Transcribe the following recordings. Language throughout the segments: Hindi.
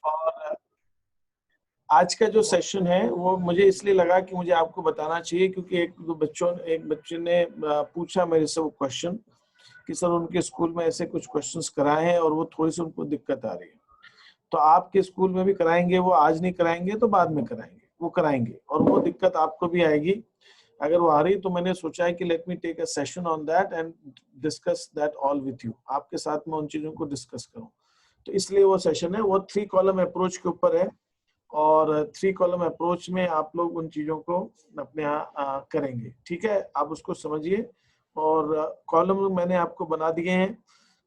और आज का जो सेशन है वो मुझे इसलिए लगा कि मुझे आपको बताना चाहिए, क्योंकि एक बच्चे ने पूछा मेरे से वो क्वेश्चन कि सर उनके स्कूल में ऐसे कुछ क्वेश्चंस कराए हैं और वो थोड़ी सी उनको दिक्कत आ रही है। तो आपके स्कूल में भी कराएंगे, वो आज नहीं कराएंगे तो बाद में कराएंगे, वो कराएंगे, और वो दिक्कत आपको भी आएगी अगर वो आ रही। तो मैंने सोचा है कि let me take a session on that and discuss that all with you, आपके साथ में उन चीजों को डिस्कस करूं। तो इसलिए वो सेशन है, वो 3 कॉलम अप्रोच के ऊपर है, और 3 कॉलम अप्रोच में आप लोग उन चीजों को अपने यहाँ करेंगे। ठीक है, आप उसको समझिए, और कॉलम मैंने आपको बना दिए हैं,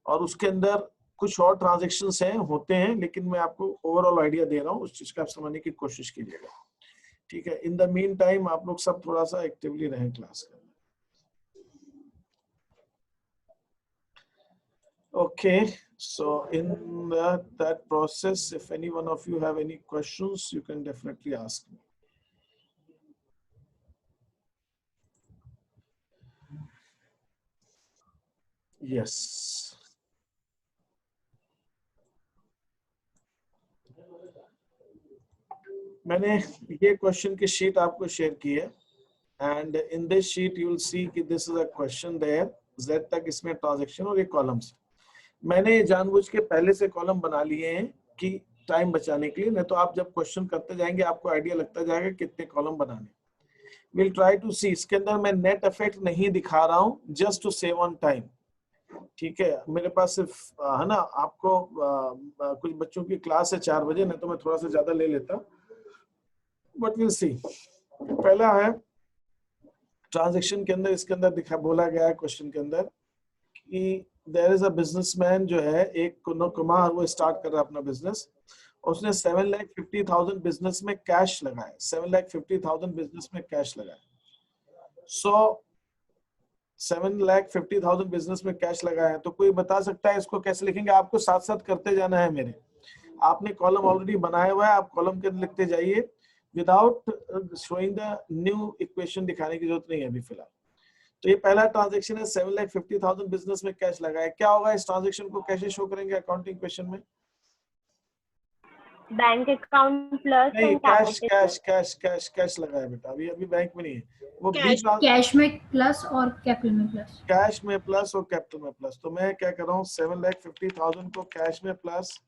और उसके अंदर कुछ और ट्रांजेक्शन्स हैं, होते हैं, लेकिन मैं आपको ओवरऑल आइडिया दे रहा हूँ, उस चीज का आप समझने की कोशिश कीजिएगा। ठीक है, इन द मीन टाइम आप लोग सब थोड़ा सा एक्टिवली रहें क्लास में। Okay, so in that process, if any one of you have any questions, you can definitely ask me. Yes. मैंने ये क्वेश्चन की शीट आपको शेयर की है, and in this sheet you will see कि this is a question there, Z तक इसमें ट्रांजैक्शन और ये कॉलम्स। मैंने जानबूझ के पहले से कॉलम बना लिए हैं कि टाइम बचाने के लिए, नहीं तो आप जब क्वेश्चन करते जाएंगे आपको आइडिया लगता जाएगा कितने कॉलम बनाने। विल ट्राई टू सी, इसके अंदर मैं नेट इफेक्ट नहीं दिखा रहा हूँ, just to save on time. ठीक है, मेरे पास सिर्फ है ना, आपको कुछ बच्चों की क्लास है 4 बजे, नहीं तो मैं थोड़ा सा ज्यादा ले लेता, बट विल सी। पहला है ट्रांजैक्शन के अंदर, इसके अंदर दिखा बोला गया है क्वेश्चन के अंदर कि देयर इज अ बिजनेसमैन जो है, एक कुमार, वो स्टार्ट कर रहा है अपना बिजनेस, उसने 7,50,000 बिजनेस में कैश लगाया, 7,50,000 बिजनेस में कैश लगाया। सो 7,50,000 बिजनेस में कैश लगाया है, तो कोई बता सकता है इसको कैसे लिखेंगे? आपको साथ साथ करते जाना है मेरे, आपने कॉलम ऑलरेडी बनाया हुआ है, आप कॉलम के लिखते जाइए, without showing the new equation दिखाने की जरूरत नहीं है अभी फिलहाल। तो ये पहला ट्रांजैक्शन है, 7,50,000 बिजनेस में कैश लगाया। क्या होगा इस ट्रांजैक्शन को कैसे शो करेंगे अकाउंटिंग क्वेश्चन में? बैंक अकाउंट प्लस नहीं, cash cash cash cash cash लगाया बेटा, अभी बैंक में नहीं है वो, कैश में प्लस और कैपिटल में प्लस, कैश में प्लस और कैपिटल में प्लस। तो मैं क्या कर रहा हूँ, 7,50,000 को कैश में प्लस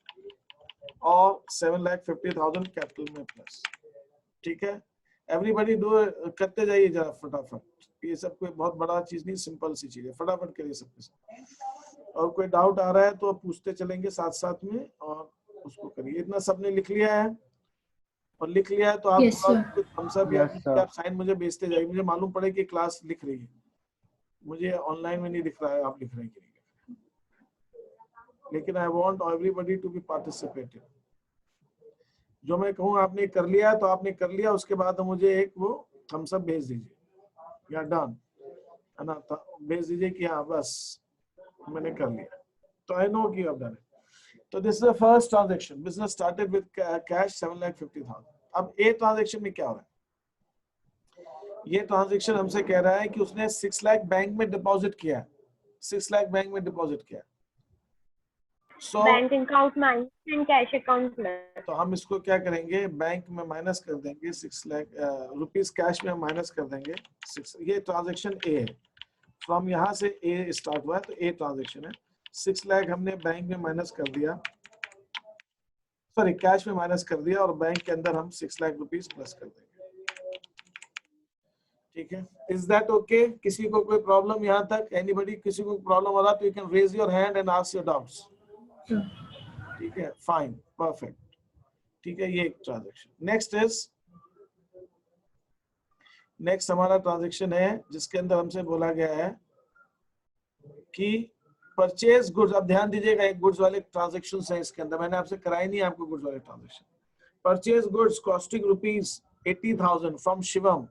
और 7,50,000 कैपिटल में प्लस। ठीक है, एवरीबॉडी डू, करते जाइए जरा फटाफट, ये सब कोई बहुत बड़ा चीज नहीं, सिंपल सी चीज है, फटाफट करिए सबके साथ। और कोई डाउट आ रहा है तो पूछते चलेंगे साथ साथ में, और उसको करिए। इतना सबने लिख लिया है? और लिख लिया है तो आप कुछ थम्स अप या साइन मुझे भेजते जाइए, मुझे मालूम पड़े कि क्लास लिख रही है। मुझे ऑनलाइन में नहीं दिख रहा है आप लिख रहे हैं कि नहीं, लेकिन I want everybody to be participative. जो मैं कहूँ आपने कर लिया तो आपने कर लिया, उसके बाद मुझे एक वो थम्स अप भेज दीजिए, या डन है ना, भेज दीजिए कि हाँ बस मैंने कर लिया, तो आई नो कि आप डन है। तो this is the first transaction, business started with cash 7,50,000। अब ए ट्रांजैक्शन में क्या हो रहा है? ये ट्रांजैक्शन हमसे कह रहा है कि उसने 6 लाख बैंक में डिपॉजिट किया है, 6 लाख बैंक में डिपॉजिट किया। So bank account minus and cash account plus. तो हम इसको क्या करेंगे, बैंक में माइनस कर देंगे 6 लाख रुपीस, कैश में हम माइनस कर देंगे 6। ये ट्रांजैक्शन ए है, फ्रॉम यहाँ से ए स्टार्ट हुआ है, तो ए ट्रांजैक्शन है। 6 लाख हमने बैंक में माइनस कर दिया, सॉरी कैश में माइनस कर दिया, और बैंक के अंदर हम 6 लाख रुपीस प्लस कर देंगे। ठीक है, इज दैट ओके? किसी को कोई प्रॉब्लम यहाँ तक? एनीबॉडी, किसी को प्रॉब्लम हो रहा तो you can raise your hand and ask your doubts. ठीक है, फाइन, परफेक्ट। ठीक है, ये एक ट्रांजैक्शन। नेक्स्ट हमारा ट्रांजैक्शन है जिसके अंदर हमसे बोला गया है कि परचेज गुड्स। अब ध्यान दीजिएगा, एक गुड्स वाले ट्रांजैक्शन है इसके अंदर, मैंने आपसे कराई नहीं आपको गुड्स वाले transaction. Purchase goods costing rupees 80,000 from Shivam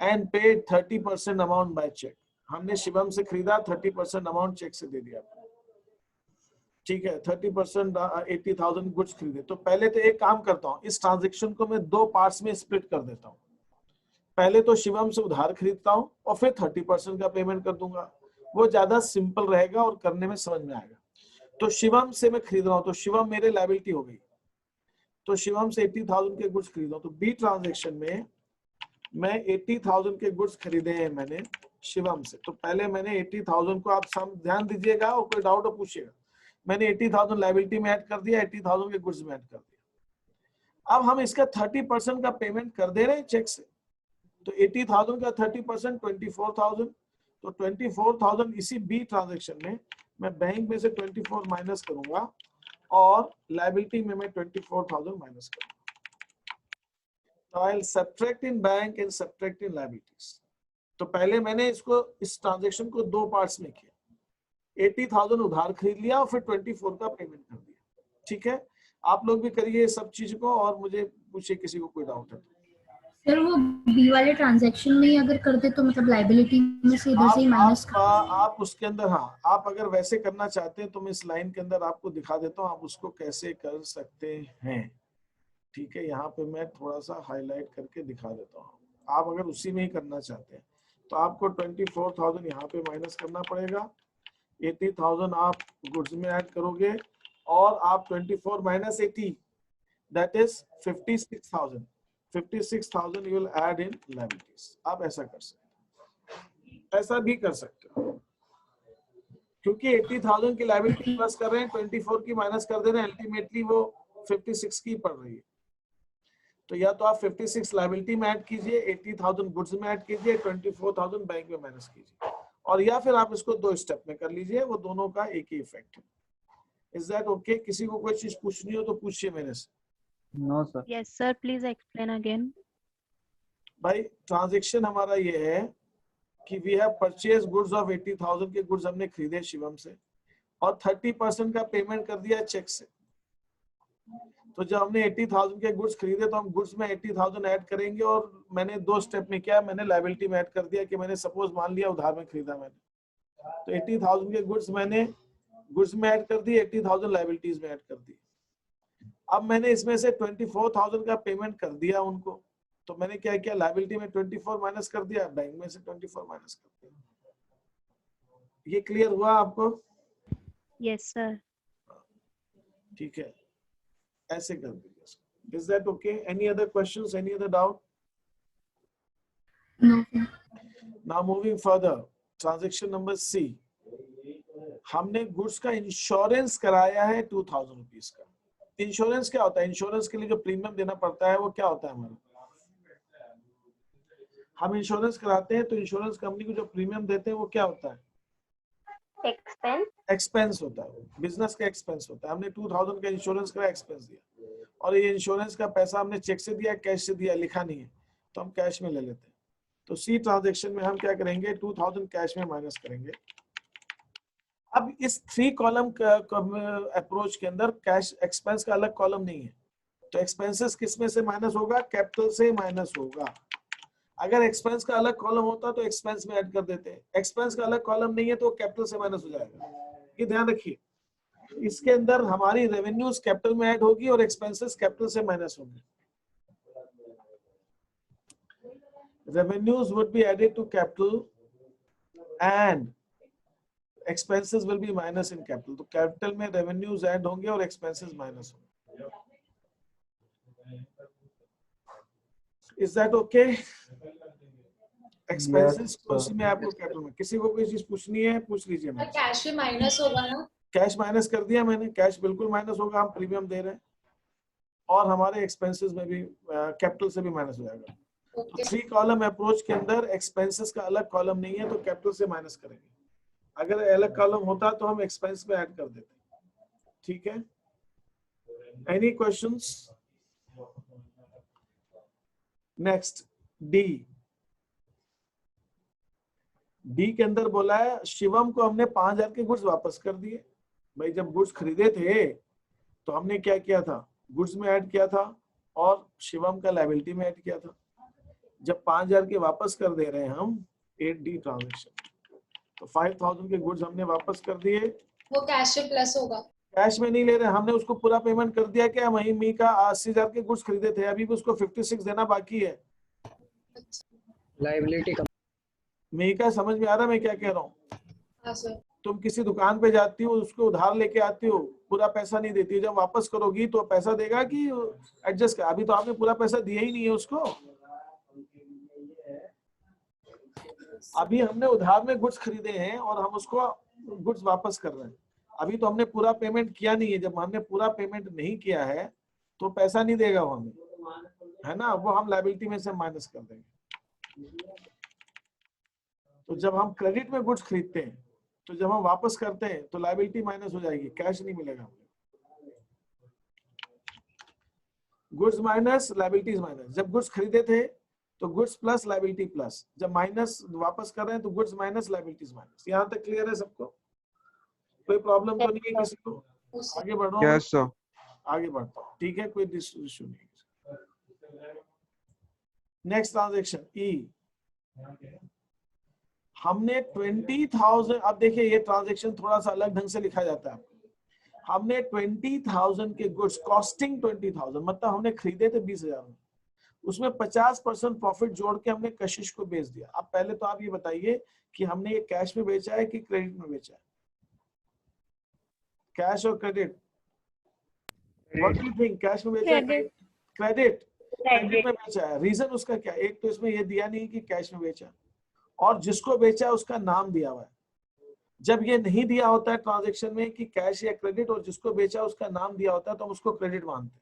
and paid 30% amount by cheque. हमने शिवम से खरीदा, 30% अमाउंट चेक से दे दिया। ठीक है, 30% 80,000 गुड्स खरीदे। तो पहले तो एक काम करता हूँ, इस ट्रांजैक्शन को मैं 2 पार्ट्स में स्प्लिट कर देता हूँ। पहले तो शिवम से उधार खरीदता हूँ और फिर 30% का पेमेंट कर दूंगा, वो ज्यादा सिंपल रहेगा और करने में समझ में आएगा। तो शिवम से मैं खरीद रहा हूँ, तो शिवम मेरे लायबिलिटी हो गई। तो शिवम से 80,000 के गुड्स खरीदा। तो बी ट्रांजेक्शन में मैं 80,000 के गुड्स खरीदे हैं मैंने शिवम से। तो पहले मैंने 80,000 को, आप सब ध्यान दीजिएगा और कोई डाउट हो पूछिएगा, मैंने 80,000 लायबिलिटी में ऐड कर दिया, 80,000 के गुड्स में ऐड कर दिया। अब हम इसका 30% का पेमेंट कर दे रहे हैं चेक से। तो 80,000 का 30% 24,000। तो 24,000 इसी बी ट्रांजेक्शन में मैं बैंक में से 24 माइनस करूंगा और लायबिलिटी में मैं 24,000 माइनस करूंगा। तो I will subtract in bank and subtract in liabilities. तो पहले मैंने इसको, इस ट्रांजेक्शन को दो पार्ट्स में किया, 80,000 उधार खरीद लिया और फिर 24 का पेमेंट कर दिया। ठीक है, आप लोग भी करिए सब चीज को और मुझे पूछिए किसी को कोई डाउट है। सर वो बी वाले ट्रांजैक्शन में ही अगर कर दे तो मतलब लायबिलिटी में से इधर से ही माइनस कर आप उसके अंदर, हाँ आप अगर वैसे करना चाहते हैं तो मैं इस लाइन के अंदर आपको दिखा देता हूँ आप उसको कैसे कर सकते हैं। ठीक है, यहाँ पे मैं थोड़ा सा हाईलाइट करके दिखा देता हूँ। आप अगर उसी में ही करना चाहते हैं तो आपको 24,000 यहाँ पे माइनस करना पड़ेगा, 80,000 आप गुड्स में ऐड करोगे और आप 24 minus 80 that is 56,000। 56,000 you will add in liabilities। आप ऐसा कर सकते हैं, ऐसा भी कर सकते हो, क्योंकि 80,000 की लायबिलिटी प्लस कर रहे हैं, 24 की माइनस कर दे रहे हैं, अल्टीमेटली वो 56 की पड़ रही है। तो या तो आप 56 लायबिलिटी में ऐड कीजिए, 80,000 गुड्स में ऐड कीजिए, 24,000 बैंक में माइनस कीजिए, और या फिर आप इसको दो स्टेप में कर लीजिए, वो दोनों का एक ही इफेक्ट है। Is that okay? किसी को कोई चीज पूछनी हो तो पूछिए मेरे से। No, sir. Yes, sir. Please explain again. भाई ट्रांजेक्शन हमारा ये है कि we have purchase goods of 80,000 के गुड्स हमने खरीदे शिवम से और 30% का पेमेंट कर दिया चेक से। तो जब हमने 80,000 के गुड्स खरीदे तो हम गुड्स में 80,000 ऐड करेंगे, और मैंने दो स्टेप में किया, मैंने लायबिलिटी में ऐड कर दिया कि मैंने सपोज मान लिया उधार में खरीदा मैंने, तो 80,000 के गुड्स मैंने गुड्स में ऐड कर दी, 80,000 लायबिलिटीज में ऐड कर दी। अब मैंने इसमें से 24,000 का पेमेंट कर दिया उनको, तो मैंने क्या किया, लायबिलिटी में 24 माइनस कर दिया, बैंक में से 24 माइनस कर दिया। ये क्लियर हुआ आपको? Yes, sir. ठीक है, ऐसे कर दीजिए। Is that okay? Any other questions, any other doubt? Now moving further, transaction number C, हमने गुड्स का इंश्योरेंस कराया है 2,000 रुपीज का। इंश्योरेंस क्या होता है? इंश्योरेंस के लिए जो प्रीमियम देना पड़ता है वो क्या होता है हमारा? हम इंश्योरेंस कराते हैं तो इंश्योरेंस कंपनी को जो प्रीमियम देते हैं वो क्या होता है? एक्सपेंस। एक्सपेंस होता है, बिजनेस का एक्सपेंस होता है। हमने 2,000 का इंश्योरेंस करा, एक्सपेंस दिया, और ये इंश्योरेंस का पैसा हमने चेक से दिया, कैश से दिया, लिखा नहीं है, तो हम कैश में ले लेते हैं। तो सी ट्रांजैक्शन में हम क्या करेंगे, 2,000 कैश में माइनस करेंगे। अब इस 3 कॉलम अप्रोच के अंदर कैश एक्सपेंस का अलग कॉलम नहीं है, तो एक्सपेंसेस किस में से माइनस होगा? कैपिटल से माइनस होगा। अगर एक्सपेंस का अलग कॉलम होता तो एक्सपेंस में ऐड कर देते हैं, एक्सपेंस का अलग कॉलम नहीं है तो कैपिटल से माइनस हो जाएगा। ये ध्यान रखिए, इसके अंदर हमारी रेवेन्यूज कैपिटल में ऐड होगी और एक्सपेंसेस कैपिटल से माइनस होंगे। Revenues would be added to capital and expenses will be minus in capital। तो कैपिटल में रेवेन्यूज ऐड होंगे और एक्सपेंसेस माइनस होंगे। Is that okay? एक्सपेंसेस को उसी में आपको कैपिटल में। किसी को कोई चीज पूछनी है पूछ लीजिए। मैं कैश में माइनस होगा ना? कैश माइनस कर दिया मैंने, कैश बिल्कुल माइनस होगा, हम प्रीमियम दे रहे हैं, और हमारे एक्सपेंसेस में भी कैपिटल से भी माइनस हो जाएगा। तो 3 कॉलम अप्रोच के अंदर एक्सपेंसेस का अलग कॉलम नहीं है तो कैपिटल से माइनस करेंगे। अगर अलग कॉलम होता तो हम एक्सपेंस में ऐड कर देते। ठीक है, any questions? Next D. D के अंदर बोला है शिवम को हमने 5,000 के गुड्स वापस कर दिए। भाई जब गुड्स खरीदे थे तो हमने क्या किया था, गुड्स में ऐड किया था और शिवम का लायबिलिटी में ऐड किया था। जब 5,000 के वापस कर दे रहे हैं हम 8D ट्रांजेक्शन, तो 5,000 के गुड्स हमने वापस कर दिए। वो कैश से प्लस होगा? कैश में नहीं ले रहे, हमने उसको पूरा पेमेंट कर दिया। क्या वही मी का 80,000 के गुड्स खरीदे थे, अभी भी उसको 56 देना बाकी है। लायबिलिटी का मी का समझ में आ रहा है मैं क्या कह रहा हूँ? हाँ सर। तुम किसी दुकान पे जाती हो, उसको उधार लेके आती हो, पूरा पैसा नहीं देती हो, जब वापस करोगी तो पैसा देगा कि एडजस्ट कर? अभी तो आपने पूरा पैसा दिया ही नहीं है उसको, अभी हमने उधार में गुड्स खरीदे हैं और हम उसको गुड्स वापस कर रहे हैं, अभी तो हमने पूरा पेमेंट किया नहीं है। जब हमने पूरा पेमेंट नहीं किया है तो पैसा नहीं देगा वो हमें, है ना, वो हम लायबिलिटी में से माइनस कर देंगे। तो जब हम क्रेडिट में गुड्स खरीदते हैं तो जब हम वापस करते हैं तो लायबिलिटी माइनस हो जाएगी, कैश नहीं मिलेगा हमें। गुड्स माइनस लायबिलिटीज माइनस, जब गुड्स खरीदे थे तो गुड्स प्लस लायबिलिटी प्लस, जब माइनस वापस कर रहे हैं तो गुड्स माइनस लायबिलिटीज माइनस। यहाँ तक क्लियर है सबको? कोई प्रॉब्लम तो नहीं है किसी को? आगे बढ़ रहा हूँ। Yes sir. आगे बढ़ता हूँ, ठीक है, कोई इशू नहीं। नेक्स्ट ट्रांजेक्शन ई, हमने 20,000, अब देखिए ये ट्रांजेक्शन थोड़ा सा अलग ढंग से लिखा जाता है। हमने 20,000 के गुड्स कॉस्टिंग 20,000, मतलब हमने खरीदे थे 20,000 में, उसमें 50% प्रॉफिट जोड़ के हमने कशिश को बेच दिया। अब पहले तो आप ये बताइए कि हमने ये कैश में बेचा है कि क्रेडिट में बेचा है? कैश और credit, what do you think? Cash में बेचा है? क्रेडिट क्रेडिट में बेचा है। रीजन उसका क्या? एक तो इसमें ये दिया नहीं कि कैश में बेचा, और जिसको बेचा उसका नाम दिया हुआ है। जब ये नहीं दिया होता है ट्रांजैक्शन में कि कैश या क्रेडिट, और जिसको बेचा उसका नाम दिया होता है, तो हम उसको क्रेडिट मानते हैं।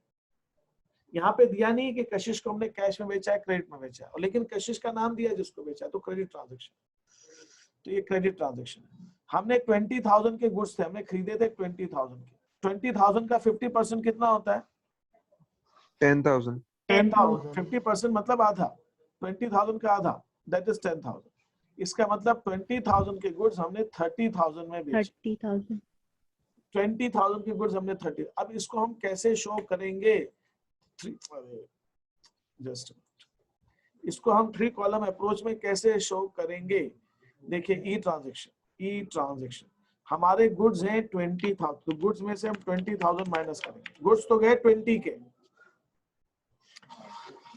यहाँ पे दिया नहीं कि कशिश को हमने कैश में बेचा है, क्रेडिट में बेचा है, और लेकिन कशिश का नाम दिया जिसको बेचा है, तो क्रेडिट ट्रांजैक्शन। तो ये क्रेडिट ट्रांजैक्शन है। हमने 20,000 के गुड्स थे, हमने खरीदे थे 20,000 के। 20,000 का 50% कितना होता है? 10,000। 10,000। 50% मतलब आधा, 20,000 का आधा, दैट इज 10,000। इसका मतलब 20,000 के गुड्स हमने 30,000 में बेचे। 30,000। 20,000 के गुड्स हमने 30। अब इसको हम कैसे शो करेंगे? जस्ट इसको हम 3 कॉलम अप्रोच में कैसे शो करेंगे? देखिए ई ट्रांजैक्शन, हमारे गुड्स हैं 20,000, तो गुड्स में से हम 20,000 माइनस करेंगे। गुड्स तो गए 20 के।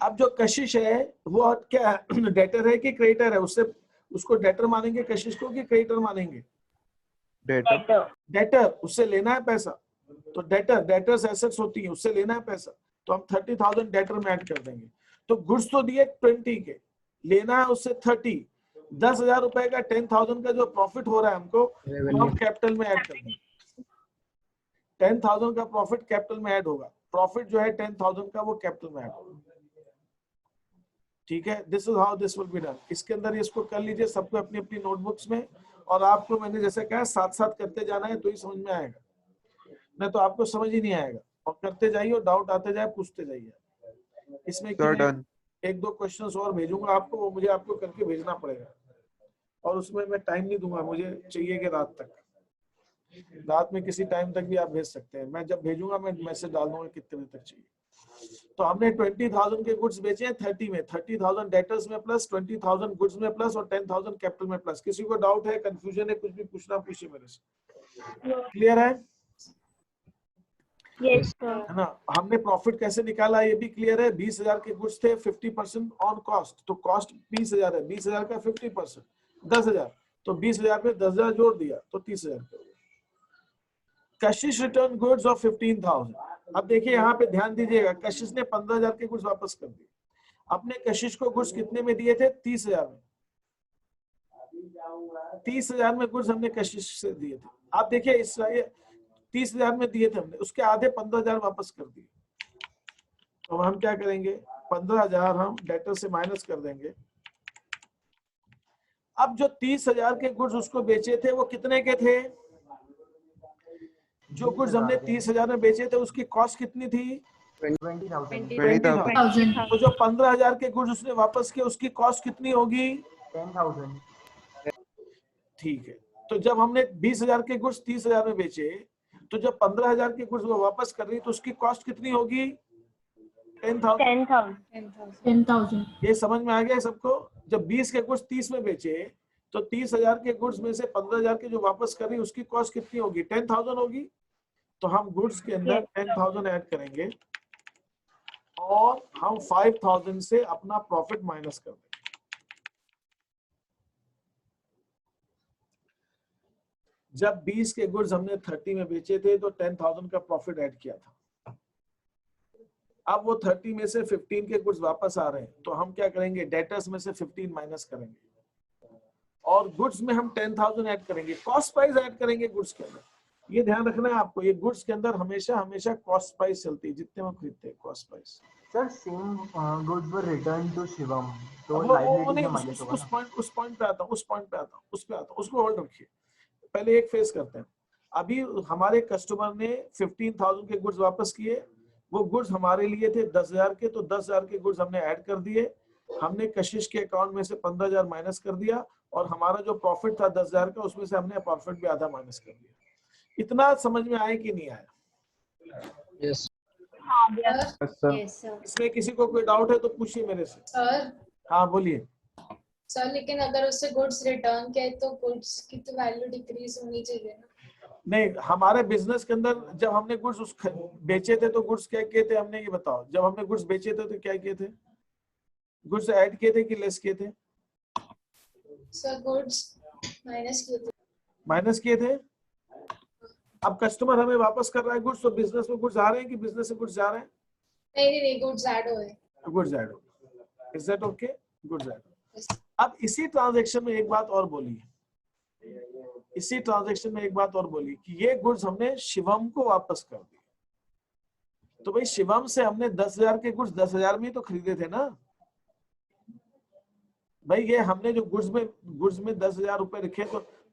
अब जो कशिश है वो क्या डेटर है कि क्रेडिटर है? उससे उसको डेटर मानेंगे कशिश को कि क्रेडिटर मानेंगे? डेटर, उससे लेना है पैसा, तो डेटर्स एसेट्स होती है, उससे लेना है पैसा, तो हम 30,000 डेटर में ऐड कर देंगे। तो गुड्स तो दिए 20 के, लेना है उससे 30। 10,000 रुपए का 10,000 का जो प्रॉफिट हो रहा है हमको, वो हम कैपिटल में ऐड कर देंगे। 10,000 का प्रॉफिट कैपिटल में ऐड होगा। प्रॉफिट जो है 10,000 का, वो कैपिटल में ऐड होगा। ठीक है, this is how this will be done. इसके अंदर इसको कर लीजिए सबको अपनी अपनी नोटबुक्स में, और आपको मैंने जैसे कहा साथ साथ करते जाना है तो ही समझ में आएगा, नहीं तो आपको समझ ही नहीं आएगा। और करते जाइए और डाउट आते जाए पूछते जाइए। इसमें एक दो क्वेश्चंस और भेजूंगा आपको, वो मुझे आपको करके भेजना पड़ेगा, और उसमें मैं टाइम नहीं दूंगा, मुझे चाहिए कि रात तक, रात में किसी टाइम तक भी आप भेज सकते हैं। मैं जब भेजूंगा मैं मैसेज डाल दूंगा कितने बजे तक चाहिए। तो हमने 20,000 के गुड्स बेचे हैं 30 में, 30,000 डेटर्स में प्लस, 20,000 गुड्स में प्लस, और 10,000 कैपिटल में प्लस। किसी को डाउट है, कंफ्यूजन है, कुछ भी पूछना पूछिए मेरे से। क्लियर है? Yes, sir. है ना? हमने प्रॉफिट कैसे निकाला ये भी क्लियर है। 20,000 के गुड्स थे, 50% ऑन कॉस्ट, तो कॉस्ट 20,000 है, 20,000 का 50% 10,000, तो 20,000 में 10,000 जोड़ दिया तो 30,000। कशिश रिटर्न गुड्स ऑफ 15,000। अब देखिए यहाँ पे ध्यान दीजिएगा, कशिश ने 15,000 के गुड्स वापस कर दिए। अपने कशिश को गुड्स कितने में दिए थे? 30,000 में। 30,000 में गुड्स हमने कशिश से दिए थे। आप देखिए इस 30,000 में दिए थे हमने, उसके आधे 15,000 वापस कर दिए। तो हम क्या करेंगे? 15,000 हम डेटर से माइनस कर देंगे। अब जो 30,000 के गुड्स उसको बेचे थे वो कितने के थे? जो गुड्स हमने 30,000 में बेचे थे उसकी कॉस्ट कितनी थी? 20,000। तो जो 15,000 के गुड्स उसने वापस किए उसकी कॉस्ट कितनी होगी? 10,000। ठीक है, तो जब हमने 20,000 के गुड्स 30,000 में बेचे, तो जब 15,000 के गुड्स वो वापस कर रही तो उसकी कॉस्ट कितनी होगी? 10,000। 10,000। ये समझ में आ गया सबको? जब 20 के गुड्स 30 में बेचे तो 30,000 के गुड्स में से 15,000 के जो वापस कर रही उसकी कॉस्ट कितनी होगी? 10,000 होगी। तो हम गुड्स के अंदर 10,000 ऐड करेंगे और हम 5,000 से अपना प्रॉफिट माइनस कर देंगे। जब 20 के गुड्स हमने 30 में बेचे थे तो 10,000 का प्रॉफिट ऐड किया था। अब वो 30 में से 15 के गुड्स वापस आ रहे हैं, तो हम क्या करेंगे, डेटर्स में से 15 माइनस करेंगे और गुड्स में हम 10,000 ऐड करेंगे, कॉस्ट प्राइस ऐड करेंगे गुड्स के अंदर। ये ध्यान रखना है आपको, ये गुड्स के अंदर हमेशा हमेशा कॉस्ट प्राइस चलती है, जितने में खरीदते हैं cost price. Sir same goods were return to Shivam, तो वो लायबिलिटी नहीं, में माइनस होगा ना? उस पॉइंट पे आता हूँ, उसको होल्ड रखिए, पहले एक फेस करते हैं। अभी हमारे कस्टमर ने 15,000 के गुड्स वापस किए, वो गुड्स हमारे लिए थे 10,000 के, तो 10,000 के गुड्स हमने ऐड कर दिए, हमने कशिश के अकाउंट में से 15,000 माइनस कर दिया और हमारा जो प्रॉफिट था 10,000 का, उसमें से हमने प्रॉफिट भी आधा माइनस कर दिया। इतना समझ में आया कि नहीं आया? यस सर इसमें किसी को कोई डाउट है तो पूछिए मेरे से। सर हाँ बोलिए। सर लेकिन अगर उससे गुड्स रिटर्न किए तो गुड्स की तो वैल्यू डिक्रीज होनी चाहिए ना? नहीं, हमारे बिजनेस के अंदर जब हमने गुड्स बेचे थे तो गुड्स क्या किए थे हमने, ये बताओ। जब हमने गुड्स बेचे थे तो क्या किए थे, गुड्स ऐड किए थे कि लेस किए थे? सर गुड्स माइनस किए थे। माइनस किए थे। अब कस्टमर हमें वापस कर रहा है गुड्स, तो बिजनेस में गुड्स आ रहे हैं कि बिजनेस से गुड्स जा रहे हैं? नहीं गुड्स ऐड हुए। गुड्स ऐड हो, is that okay? Goods add. अब इसी ट्रांजैक्शन में एक बात और बोली, इसी ट्रांजैक्शन में एक बात और बोली कि ये गुड्स हमने शिवम को वापस कर दिए, तो भाई शिवम से हमने 10,000 के गुड्स 10,000 में ही तो खरीदे थे ना भाई। ये हमने जो गुड्स में 10,000 रुपए रखे,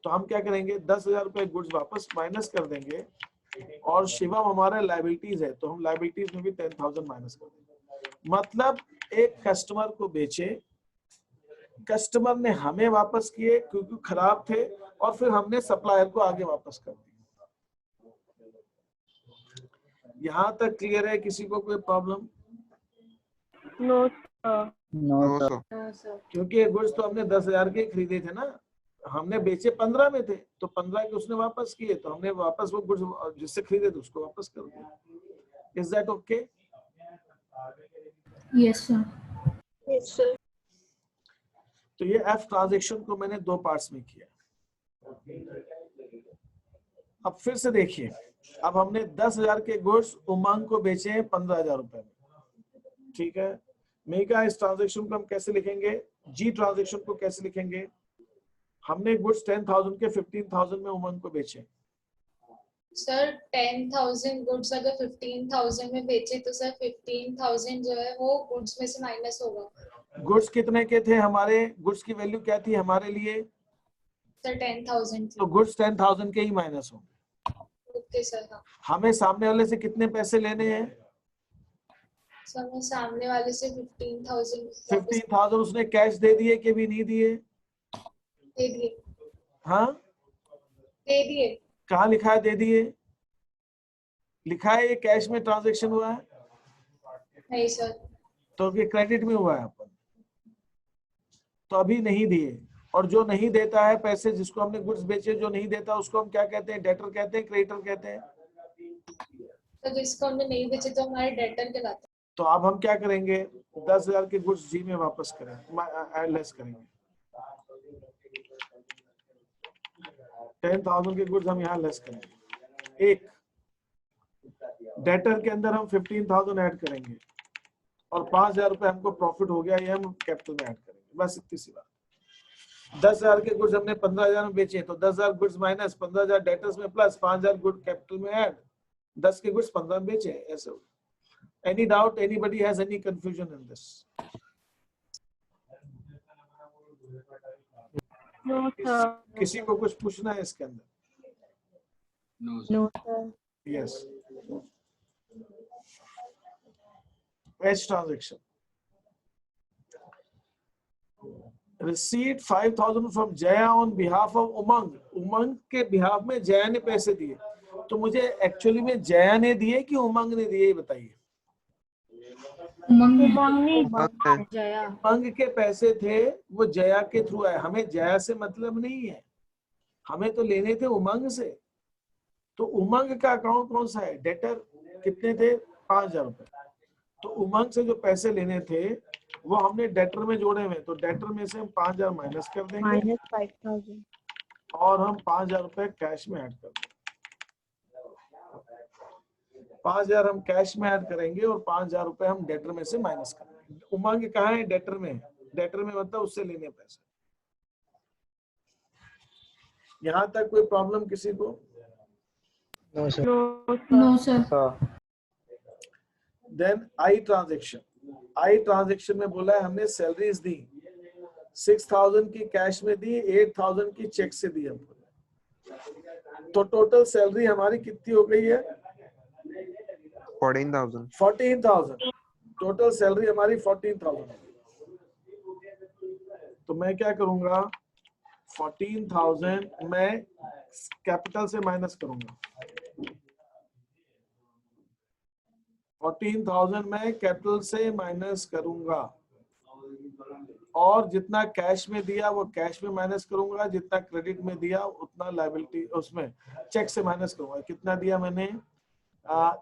तो हम क्या करेंगे, 10,000 रुपए गुड्स वापस माइनस कर देंगे और शिवम हमारा लायबिलिटीज है, तो हम लायबिलिटीज में भी 10,000 माइनस कर देंगे। मतलब एक कस्टमर को बेचे, कस्टमर ने हमें वापस किए क्योंकि खराब थे, और फिर हमने सप्लायर को आगे वापस कर दिए। यहाँ तक क्लियर है? किसी को कोई problem? No sir. No sir. हाँ सर। क्योंकि ये गुड्स तो हमने 10,000 के खरीदे थे ना, हमने बेचे 15 में थे, तो 15 के उसने वापस किए, तो हमने वापस वो गुड्स जिससे खरीदे थे उसको वापस कर दिया। Is that okay? Yes sir. तो ये एफ ट्रांजैक्शन को मैंने दो पार्ट्स में किया। अब फिर से देखिए, अब हमने 10,000 के गुड्स उमंग को बेचे हैं 15,000 रुपए में, ठीक है। मेगा इस ट्रांजैक्शन को हम कैसे लिखेंगे, जी ट्रांजैक्शन को कैसे लिखेंगे? हमने गुड्स 10,000 के 15,000 में उमंग को बेचे। सर 10,000 गुड्स अगर 15,000 में बेचे तो सर 15,000 जो है वो गुड्स में से माइनस होगा। गुड्स कितने के थे हमारे, गुड्स की वैल्यू क्या थी हमारे लिए? सर 10,000 तो गुड्स 10,000 के ही माइनस होंगे। Okay sir. हाँ हमें सामने वाले से कितने पैसे लेने हैं? सर मैं सामने वाले से 15,000 15,000 उसने कैश दे दिए कि भी नहीं दिए? दे दिए। हाँ, दे दिए। कहाँ लिखा है दे दिए? लिखा है ये कैश में ट्रांजैक्शन हुआ है? नहीं सर। तो ये क्रेडिट में हुआ है अपन, तो अभी नहीं दिए। और जो नहीं देता है पैसे, जिसको हमने गुड्स बेचे, जो नहीं देता उसको हम क्या कहते हैं, डेटर कहते हैं, क्रेडिटर कहते हैं? तो जिसको हमने नहीं बेचे तो हमारे डेटर कहलाते हैं। तो अब हम क्या करेंगे, 10,000 के गुड्स जी में वापस करेंगे, लेस करेंगे। 10,000 के गुड्स हम यहाँ लेस करेंगे। एक डेटर के अंदर हम 15,000 ऐड करेंगे और 5,000 रुपए हमको प्रॉफिट हो गया, ये हम कैपिटल में ऐड करेंगे। बस इतनी सी बात। 10,000 के गुड्स हमने 15,000 में बेचे, तो 10,000 गुड्स माइनस 15,000 डेटर्स में प्लस 5,000 गुड कैपिटल में ऐड, 10 के गुड्स 15 में बेचे। ऐसे। Any doubt, anybody has any confusion in this? No sir. किसी को कुछ पूछना है इसके अंदर? No sir. Yes. Each transaction, receipt 5,000 from Jaya on behalf of Umang. Umang के बिहाफ में जया ने पैसे दिए, तो मुझे एक्चुअली में जया ने दिए कि उमंग ने दिए, बताइए। उमंग जया। उमंग के पैसे थे वो जया के थ्रू आए, हमें जया से मतलब नहीं है, हमें तो लेने थे उमंग से। तो उमंग का अकाउंट कौन सा है, डेटर कितने थे, 5,000 रुपए। तो उमंग से जो पैसे लेने थे वो हमने डेटर में जोड़े हुए, तो डेटर में से हम 5,000 माइनस कर देंगे। -5,000। और हम 5,000 रुपए कैश में ऐड कर देंगे। 5,000 हम कैश में ऐड करेंगे और 5,000 रुपए हम डेटर में से माइनस करेंगे। उमंग कहाँ है? डेटर में है। डेटर में मतलब उससे लेने पैसे। यहां तक कोई प्रॉब्लम किसी को? No, sir. No sir. Then I transaction. I transaction में बोला है हमने सैलरीज दी, 6,000 की कैश में दी, 8,000 की चेक से दी हमको। तो टोटल सैलरी हमारी कितनी हो गई है? 14,000. 14,000। टोटल सैलरी हमारी 14,000। तो मैं क्या करूंगा? 14,000 मैं कैपिटल से माइनस करूंगा। 14,000 मैं कैपिटल से माइनस करूंगा और जितना कैश में दिया वो कैश में माइनस करूंगा, जितना क्रेडिट में दिया उतना लायबिलिटी उसमें चेक से माइनस करूंगा। कितना दिया मैंने?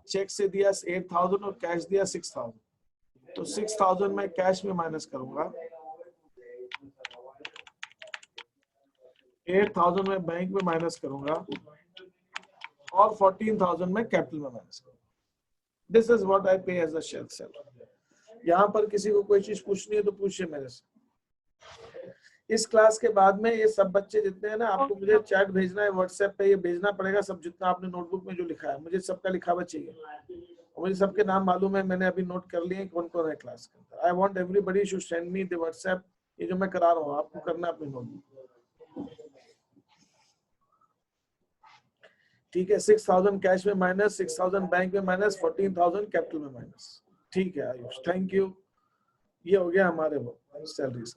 चेक से दिया 8,000 और कैश दिया 6,000। तो 6,000 मैं कैश में माइनस करूंगा, 8,000 मैं बैंक में माइनस करूंगा और 14,000 मैं कैपिटल में माइनस करूंगा। दिस इज व्हाट आई पे एज अ शेयर सैलरी। यहाँ पर किसी को कोई चीज पूछनी है तो पूछिए मेरे से। इस क्लास के बाद में ये सब बच्चे जितने हैं ना, आपको मुझे चैट भेजना है व्हाट्सएप पे, ये भेजना पड़ेगा सब जितना आपने नोटबुक में जो लिखा है। मुझे सबका लिखा हुआ चाहिए, मुझे सबके नाम मालूम है, मैंने अभी नोट कर लिए कौन कौन है क्लास के अंदर। I want everybody to send me the WhatsApp. ये जो मैं करा रहा हूँ आपको करना अपनी नोटबुक, ठीक है? 6,000 कैश में माइनस, 6,000 बैंक में माइनस, 14,000 कैपिटल में माइनस। ठीक है आयुष, थैंक यू। ये हो गया हमारे वो सैलरीज।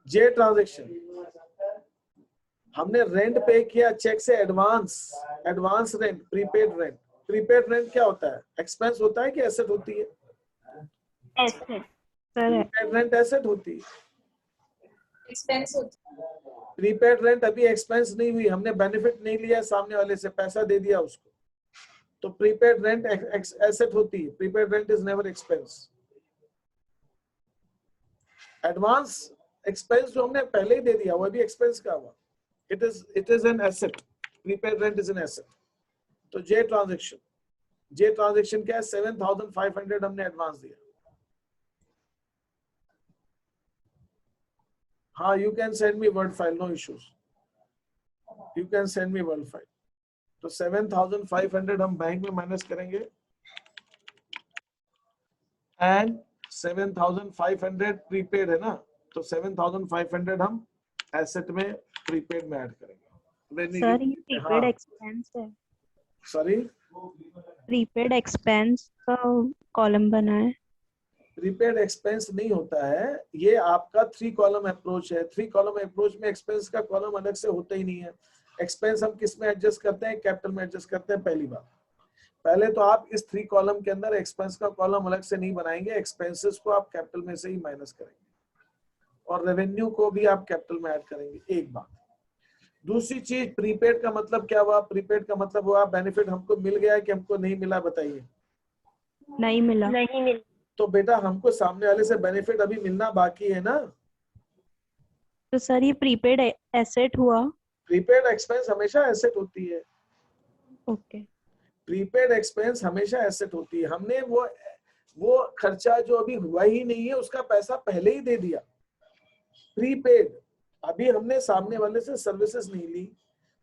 जे ट्रांजेक्शन, हमने रेंट पे किया चेक से advance, advance rent, prepaid rent. Prepaid rent क्या होता है? एक्सपेंस होता है कि एसेट होती है? Asset sir. Prepaid rent asset होती है, एक्सपेंस होता है। प्रीपेड रेंट अभी एक्सपेंस नहीं हुई, हमने बेनिफिट नहीं लिया सामने वाले से, पैसा दे दिया उसको, तो प्रीपेड रेंट एसेट होती है। Prepaid rent is never expense. Advance expense जो हमने पहले ही दे दिया वो भी एक्सपेंस का हुआ, it is an asset. Prepaid rent is an asset. तो जे ट्रांजेक्शन, जे ट्रांजेक्शन क्या है? 7,500 हमने एडवांस दिया। हाँ, you can send me Word file, no issues, you can send me Word file. तो 7,500 हम बैंक में माइनस करेंगे एंड 7,500 प्रीपेड है ना, तो 7,500 हम एसेट में प्रीपेड में ऐड करेंगे। सर ये प्रीपेड एक्सपेंस है। सॉरी, प्रीपेड एक्सपेंस का कॉलम बना है। प्रीपेड एक्सपेंस नहीं होता है, ये आपका 3 कॉलम अप्रोच है। 3 कॉलम अप्रोच में एक्सपेंस का कॉलम अलग से होता ही नहीं है। एक्सपेंस हम किस में एडजस्ट करते हैं? कैपिटल में एडजस्ट करते हैं। पहली बात, पहले तो आप इस 3 कॉलम के अंदर एक्सपेंस का कॉलम अलग से नहीं बनाएंगे, एक्सपेंसेस को आप कैपिटल में से ही माइनस करेंगे और रेवेन्यू को भी आप कैपिटल में ऐड करेंगे। एक बात। दूसरी चीज, प्रीपेड का मतलब क्या हुआ? प्रीपेड का मतलब हुआ बेनिफिट हमको मिल गया है कि हमको नहीं मिला? बताइए। नहीं मिला। नहीं मिला। तो बेटा हमको सामने वाले से बेनिफिट अभी मिलना बाकी है ना। तो सर ये प्रीपेड एसेट हुआ। प्रीपेड एक्सपेंस हमेशा एसेट होती है। ओके। प्रीपेड एक्सपेंस हमेशा एसेट होती है। हमने वो खर्चा जो अभी हुआ ही नहीं है उसका पैसा पहले ही दे दिया। प्रीपेड, अभी हमने सामने वाले से सर्विसेज नहीं ली,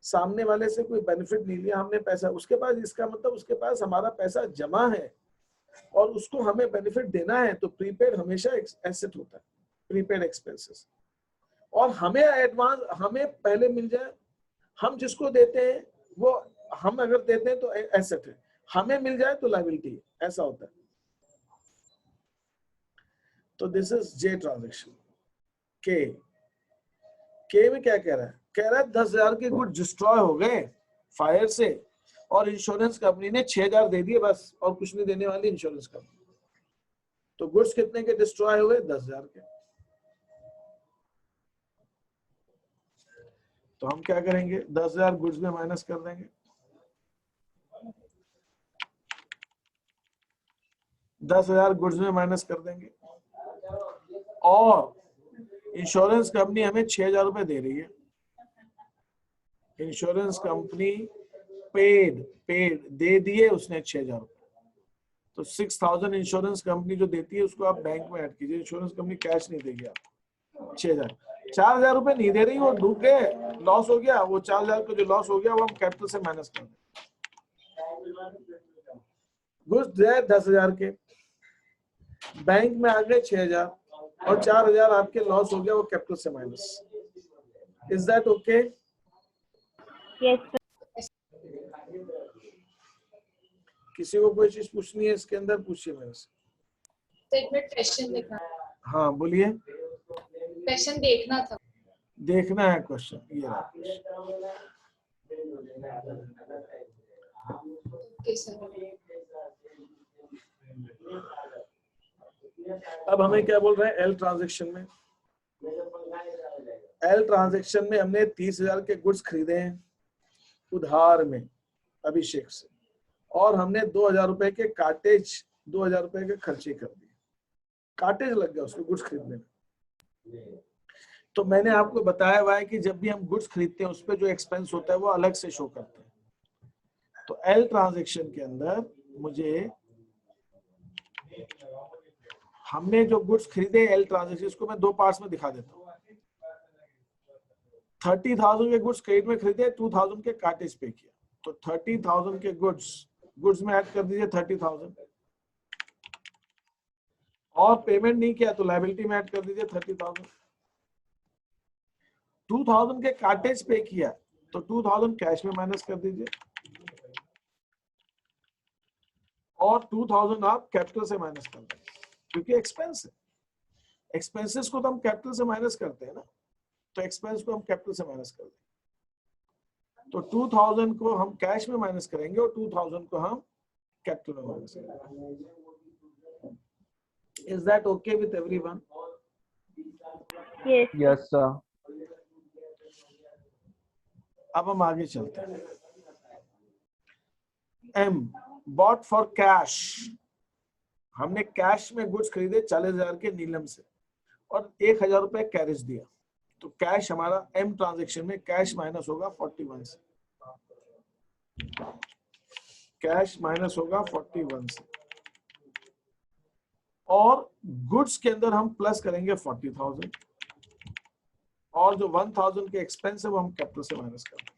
सामने वाले से कोई बेनिफिट नहीं लिया, हमने पैसा उसके पास, इसका मतलब उसके पास हमारा पैसा जमा है और उसको हमें बेनिफिट देना है। तो प्रीपेड हमेशा एसेट होता है, प्रीपेड एक्सपेंसेस। और हमें एडवांस, हमें पहले मिल जाए, हम जिसको देते हैं वो, हम अगर देते हैं तो एसेट है, हमें मिल जाए तो लायबिलिटी है, ऐसा होता है। तो दिस इज जे ट्रांजेक्शन। के में क्या कह रहा है? कह रहा है 10,000 के गुड डिस्ट्रॉय हो गए फायर से और इंश्योरेंस कंपनी ने 6,000 दे दिए बस, और कुछ नहीं देने वाली इंश्योरेंस कंपनी। तो गुड्स कितने के डिस्ट्रॉय हुए? 10,000 के। तो हम क्या करेंगे? 10,000 गुड्स में माइनस कर देंगे, 10,000 गुड्स में माइनस कर देंगे और इंश्योरेंस कंपनी हमें 6,000 रुपए दे रही है, इंश्योरेंस कंपनी पेड दे दिए उसने 6,000 रुपए, तो 6,000 इंश्योरेंस कंपनी जो देती है उसको आप बैंक में ऐड कीजिए। इंश्योरेंस कंपनी कैश नहीं देगी आपको 6,000, 4,000 रुपए नहीं दे रही, वो डूब गए, लॉस हो गया, वो 4,000 को जो लॉस हो गया वो हम कैपिटल से माइनस कर दें। गुड्स दे 10,000 के, बैंक में आ गए 6,000 और 4,000 आपके लॉस हो गया, वो कैपिटल से minus. Is that okay? Yes, sir. किसी को कोई चीज पूछनी है इसके अंदर, पूछिए मेरे से। तो एक मिनट क्वेश्चन देखना, हाँ बोलिए। क्वेश्चन देखना था। देखना है क्वेश्चन, ये रहा question। Okay sir. अब हमें क्या बोल रहे हैं एल ट्रांजैक्शन में? एल ट्रांजैक्शन में हमने 30,000 के गुड्स खरीदे हैं उधार में अभिषेक से, और हमने 2,000 रुपए के काटेज, 2,000 रुपए के खर्चे कर दिए, काटेज लग गया उसको गुड्स खरीदने में। तो मैंने आपको बताया हुआ है कि जब भी हम गुड्स खरीदते हैं उस पर जो एक्सपेंस होता है वो अलग से शो करते हैं। तो एल ट्रांजैक्शन के अंदर मुझे, हमने जो गुड्स खरीदे एल ट्रांजैक्शन, इसको मैं दो पार्ट्स में दिखा देता हूँ। 30,000 के गुड्स क्रेडिट में खरीदे, 2,000 के काटेज पे किया, तो 30,000 के गुड्स में ऐड कर दीजिए 30,000, और पेमेंट नहीं किया तो लायबिलिटी में ऐड कर दीजिए 30,000। 2,000 के काटेज पे किया तो 2,000 कैश में माइनस कर दीजिए, और 2,000 आप कैपिटल से माइनस कर देंगे, क्योंकि एक्सपेंस है, एक्सपेंसेस को तो हम कैपिटल से माइनस करते हैं ना, तो एक्सपेंस को हम कैपिटल से माइनस कर देंगे। तो 2,000 को हम कैश में माइनस करेंगे और 2,000 को हम कैपिटल में माइनस करेंगे। Is that okay with everyone? Yes. Yes, sir. अब हम आगे चलते हैं। एम, बॉट फॉर कैश, हमने कैश में गुड्स खरीदे 40,000 के नीलम से और 1,000 रुपए कैरेज दिया, तो कैश हमारा एम ट्रांजैक्शन में कैश माइनस होगा 41 से, कैश माइनस होगा 41 से, और गुड्स के अंदर हम प्लस करेंगे 40,000, और जो 1,000 के एक्सपेंस है वो हम कैपिटल से माइनस करेंगे।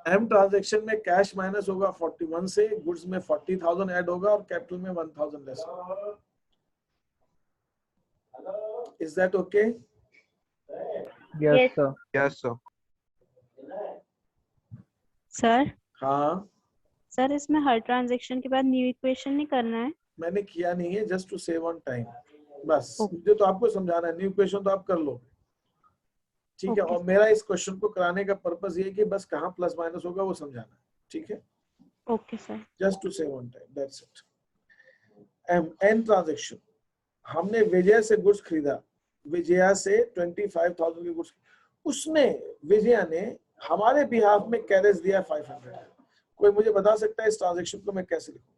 एम ट्रांजैक्शन में कैश माइनस होगा 41 से, गुड्स में 40,000 ऐड होगा और कैपिटल में 1,000 लेस होगा। Is that okay? Yes, Yes. sir. Yes, sir. Sir हाँ, सर इसमें हर ट्रांजैक्शन के बाद न्यू इक्वेशन नहीं करना है? मैंने किया नहीं है, just to save on time, बस Okay. मुझे तो आपको समझाना है, न्यू क्वेश्चन तो आप कर लो, ठीक है। Okay. और मेरा इस क्वेश्चन को कराने का पर्पस ये है कि बस कहाँ प्लस माइनस होगा वो समझाना है, ठीक है, okay sir. Just to save on time, that's it. M, N transaction, हमने विजय से गुड्स खरीदा, विजया से 25,000 के गुड्स, उसमें विजया ने हमारे बिहाफ में कैरेज दिया 500। कोई मुझे बता सकता है इस ट्रांजैक्शन को मैं कैसे लिखूं?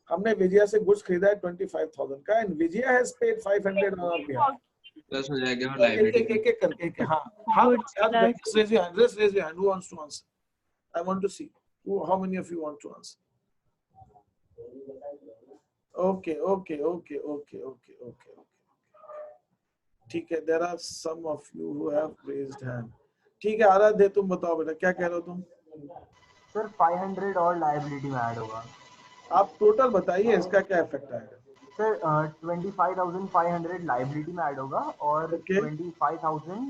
हमने विजया से गुड्स खरीदा है 25,000 का, and Vijaya has paid 500 on our behalf. Plus हो जाएगा और एक लायबिलिटी एक करके, हाँ हाँ, Goods plus- just raise your hand, just raise your hand, who wants to answer? I want to see how many of you want to answer. Okay. ठीक है, there are some of you who have raised hand. ठीक है, आराध्य तुम बताओ बेटा, क्या कह रहे हो तुम? सर 500 और लायबिलिटी में ऐड होगा। आप टोटल बताइए इसका क्या इफेक्ट आएगा। सर 25,500 लायबिलिटी में ऐड होगा और Okay. 25,000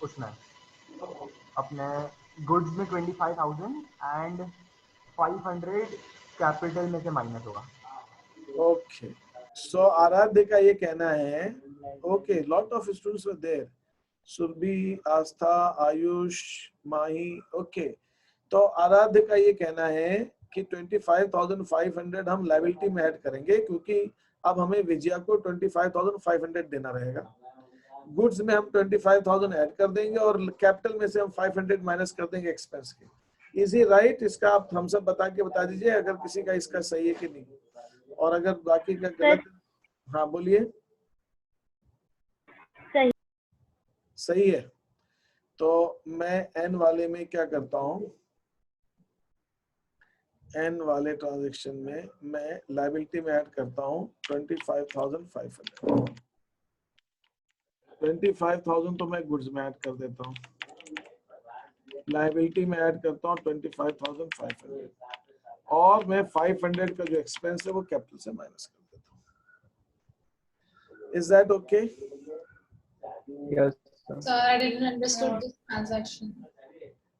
उसमें अपने गुड्स में 25,000 एंड 500 कैपिटल में से माइनस होगा। ओके, सो आराध्य का ये कहना है, okay, lot of students were there, Surbhi, Astha, Ayush, Mahi, okay. तो आराध्य का ये कहना है कि 25,500 हम लायबिलिटी में ऐड करेंगे, क्योंकि अब हमें विजया को 25,500 देना रहेगा। गुड्स में हम 25,000 ऐड कर देंगे और कैपिटल में से हम 500 माइनस कर देंगे एक्सपेंस के, इजी राइट? इसका आप थम्स अप बता दीजिए अगर किसी का इसका सही है कि नहीं, और अगर बाकी का गलत। हाँ बोलिए। सही। सही है। तो मैं एन वाले में क्या करता हूँ, एन वाले ट्रांजैक्शन में मैं लायबिलिटी में ऐड करता हूँ 25,500। 25,000 तो मैं गुड्स में ऐड कर देता हूँ, लायबिलिटी में ऐड करता हूँ 25,500, और मैं 500 का जो एक्सपेंस है वो कैपिटल से माइनस कर देता हूँ। Is that okay? Yes, sir. Sir, I didn't understood this transaction.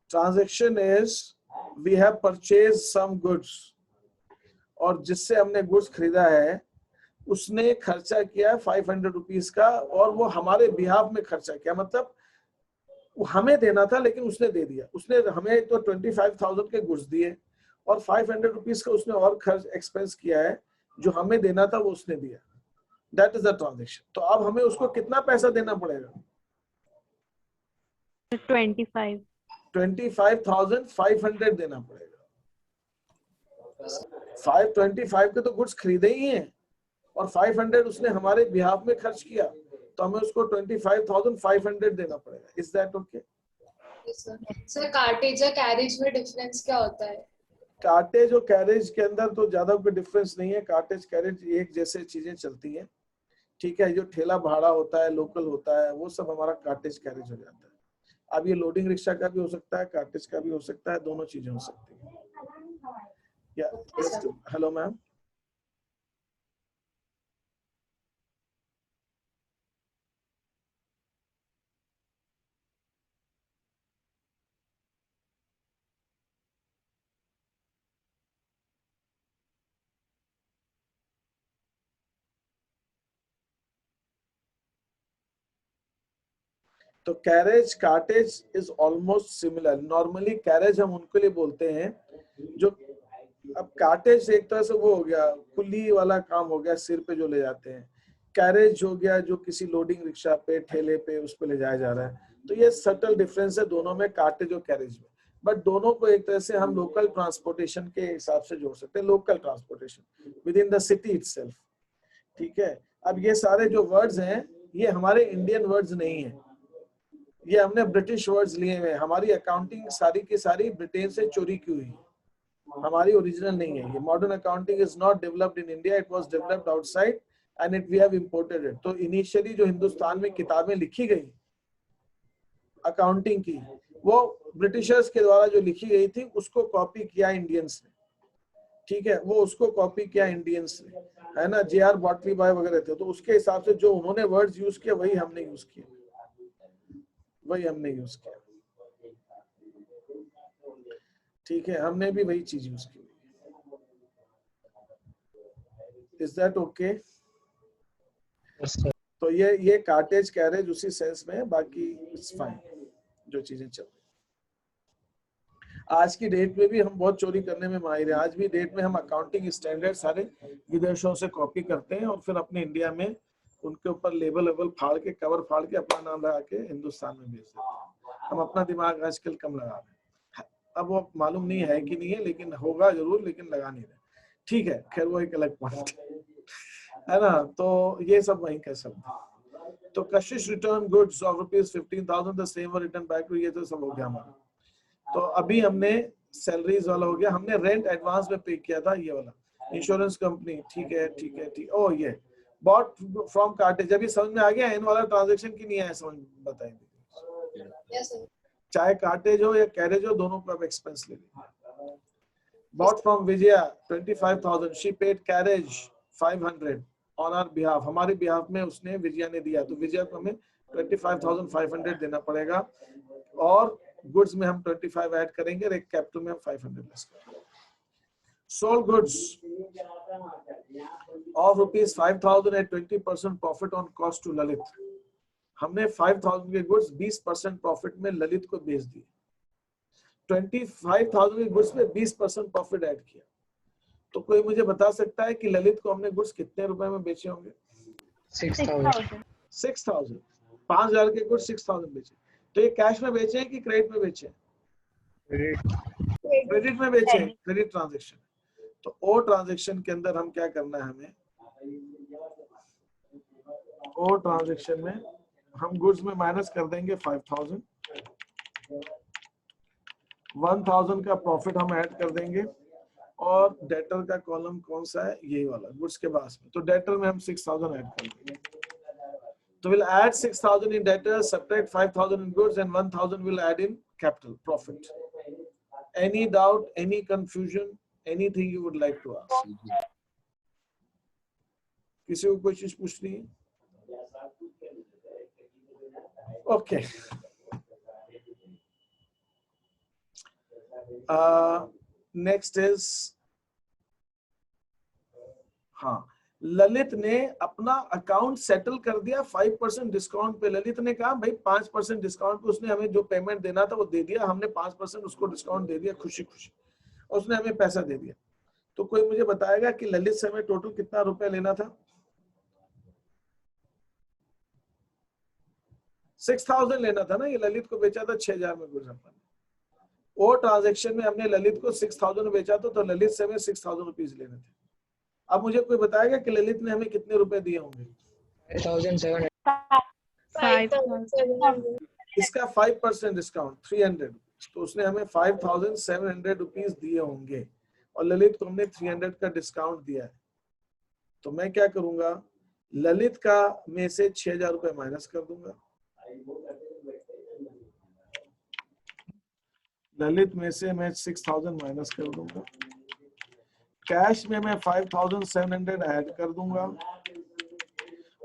Transaction is we have purchase some goods, और जिससे हमने गुड्स खरीदा है उसने खर्चा किया 500 रुपीज का, और वो हमारे बिहाफ में खर्चा किया, मतलब वो हमें देना था लेकिन उसने दे दिया। उसने हमें तो 25,000 के गुड्स दिए और 500 रुपीज का उसने और खर्च एक्सपेंस किया है, जो हमें देना था वो उसने दिया। That is the transaction. तो अब हमें उसको कितना पैसा देना पड़ेगा? 25। 25,500 देना पड़ेगा। 525 के तो गुड्स खरीदे ही हैं, और 500 उसने हमारे बिहाफ में खर्च किया, तो हमें उसको 25,500 देना पड़ेगा। Is that okay? Yes, sir. Sir, cartage या कैरेज में डिफरेंस क्या होता है? कार्टेज और कैरेज के अंदर तो ज्यादा कोई डिफरेंस नहीं है। कार्टेज कैरेज एक जैसे चीजें चलती हैं, ठीक है। जो ठेला भाड़ा होता है, लोकल होता है, वो सब हमारा कार्टेज कैरेज हो जाता है। अब ये लोडिंग रिक्शा का भी हो सकता है, कार्टेज का भी हो सकता है, दोनों चीजें हो सकती हैं। Hello ma'am. तो carriage cartage is almost similar. Normally carriage हम उनको लिए बोलते हैं जो, अब कार्टेज एक तरह से वो हो गया कुल्ली वाला काम हो गया, सिर पे जो ले जाते हैं। कैरेज हो गया जो किसी लोडिंग रिक्शा पे, ठेले पे, उस पे ले जाया जा रहा है। तो ये सटल डिफरेंस है दोनों में, कार्टेज और कैरेज में। बट दोनों को एक तरह से हम लोकल ट्रांसपोर्टेशन के हिसाब से जोड़ सकते हैं, local transportation with in the city itself, ठीक है। अब ये सारे जो वर्ड्स हैं ये हमारे इंडियन वर्ड्स नहीं है, ये हमने ब्रिटिश वर्ड्स लिए हुए हैं। हमारी अकाउंटिंग सारी की सारी ब्रिटेन से चोरी की हुई है, हमारी ओरिजिनल नहीं है। ये modern accounting is not developed in India, it was developed outside and it we have imported it. तो इनिशियली जो हिंदुस्तान में किताबें लिखी गई अकाउंटिंग की, वो ब्रिटिशर्स के द्वारा जो लिखी गई थी उसको कॉपी किया इंडियंस ने, ठीक है। वो उसको कॉपी किया इंडियंस ने, है ना। J.R. बॉटली बॉय वगैरह थे, तो उसके हिसाब से जो उन्होंने वर्ड्स यूज किए वही हमने यूज किए, वही हमने यूज किया, ठीक है। हमने भी वही चीज यूज की। Is that okay? तो ये कार्टेज कैरेज उसी सेंस में है, बाकी इट्स फाइन जो चीजें चल रही। आज की डेट में भी हम बहुत चोरी करने में माहिर हैं। आज भी डेट में हम अकाउंटिंग स्टैंडर्ड सारे विदेशों से कॉपी करते हैं और फिर अपने इंडिया में उनके ऊपर लेबल फाड़ के, कवर फाड़ के, अपना नाम लगा के हिंदुस्तान में भेज देते हैं। हम अपना दिमाग आजकल कम लगा रहे हैं। अब वो मालूम नहीं है कि नहीं है, लेकिन होगा जरूर, लेकिन लगा नहीं रहे, ठीक है। खैर वो एक अलग पॉइंट है ना। तो ये सब वहीं का सब। तो Kashish return goods of ₹15,000 the same were return back to, ये तो सब हो गया हमारा। तो अभी हमने सैलरीज वाला हो गया, हमने रेंट एडवांस में पे किया था, ये वाला इंश्योरेंस कंपनी, ठीक है ठीक है ठीक। ओ ये बॉट फ्रॉम कार्टेज, अभी समझ में आ गया? इन वाला ट्रांजैक्शन की नहीं है समझ, बताएंगे। Yes, sir. चाहे कार्टेज हो या कैरेज हो, दोनों को आप एक्सपेंस ले लीजिए। Bought from Vijaya 25,000, she paid carriage 500 on our behalf, हमारे बिहाफ में उसने, विजया ने दिया, तो विजया को हमें 25,500 देना पड़ेगा। और गुड्स में हम 25 ऐड करेंगे और एक कैपिटल में हम 500 लेस करेंगे। Sold goods of ₹5,000 at 20% profit on cost to Lalit. हमने 5,000 के गुड्स 20% प्रॉफिट में ललित को बेच दिए। 25,000 के गुड्स में 20% प्रॉफिट ऐड किया। तो कोई मुझे बता सकता है कि ललित को हमने गुड्स कितने रुपए में बेचे होंगे? 6,000। 6,000। 5,000 के गुड्स 6,000 बेचे। तो ये कैश में बेचे हैं कि क्रेडिट में बेचे? क्रेडिट में बेचे, क्रेडिट ट्रांजेक्शन। तो ओ ट्रांजेक्शन के अंदर हम क्या करना है, हमें ओ ट्रांजेक्शन में हम गुड्स में माइनस कर देंगे 5000, 1000 का प्रॉफिट हम ऐड कर देंगे, और डेटर का कॉलम कौन सा है, ये वाला गुड्स के पास में। तो डेटर में हम 6000 ऐड कर देंगे। तो we'll add 6000 in debtors, subtract 5000 in goods, and 1000 will add in capital profit. Any doubt, any confusion, anything you would like to ask? किसी को कोई चीज पूछनी है? Okay. Next is, हाँ, ललित ने अपना अकाउंट सेटल कर दिया 5% डिस्काउंट पे। ललित ने कहा भाई 5% डिस्काउंट पे उसने हमें जो पेमेंट देना था वो दे दिया, हमने 5% उसको डिस्काउंट दे दिया खुशी खुशी, और उसने हमें पैसा दे दिया। तो कोई मुझे बताएगा कि ललित से हमें टोटल कितना रुपया लेना था? 6000 लेना था ना, ये ललित को बेचा था 6000 में गुड्स अपन। वो ट्रांजेक्शन में हमने ललित को 6000 में बेचा था, तो ललित से हमें 6000 रुपीज लेने थे। अब मुझे कोई बताएगा कि ललित ने हमें कितने रुपए दिए होंगे? 5700। 5,700। इसका 5% डिस्काउंट 300, तो उसने हमें 5700 रुपीज दिए होंगे, और ललित को हमने 300 का डिस्काउंट दिया है। तो मैं क्या करूंगा, ललित का में से 6000 रुपए माइनस कर दूंगा, ललित में से मैं 6000 माइनस कर दूंगा, कैश में मैं 5700 ऐड कर दूंगा,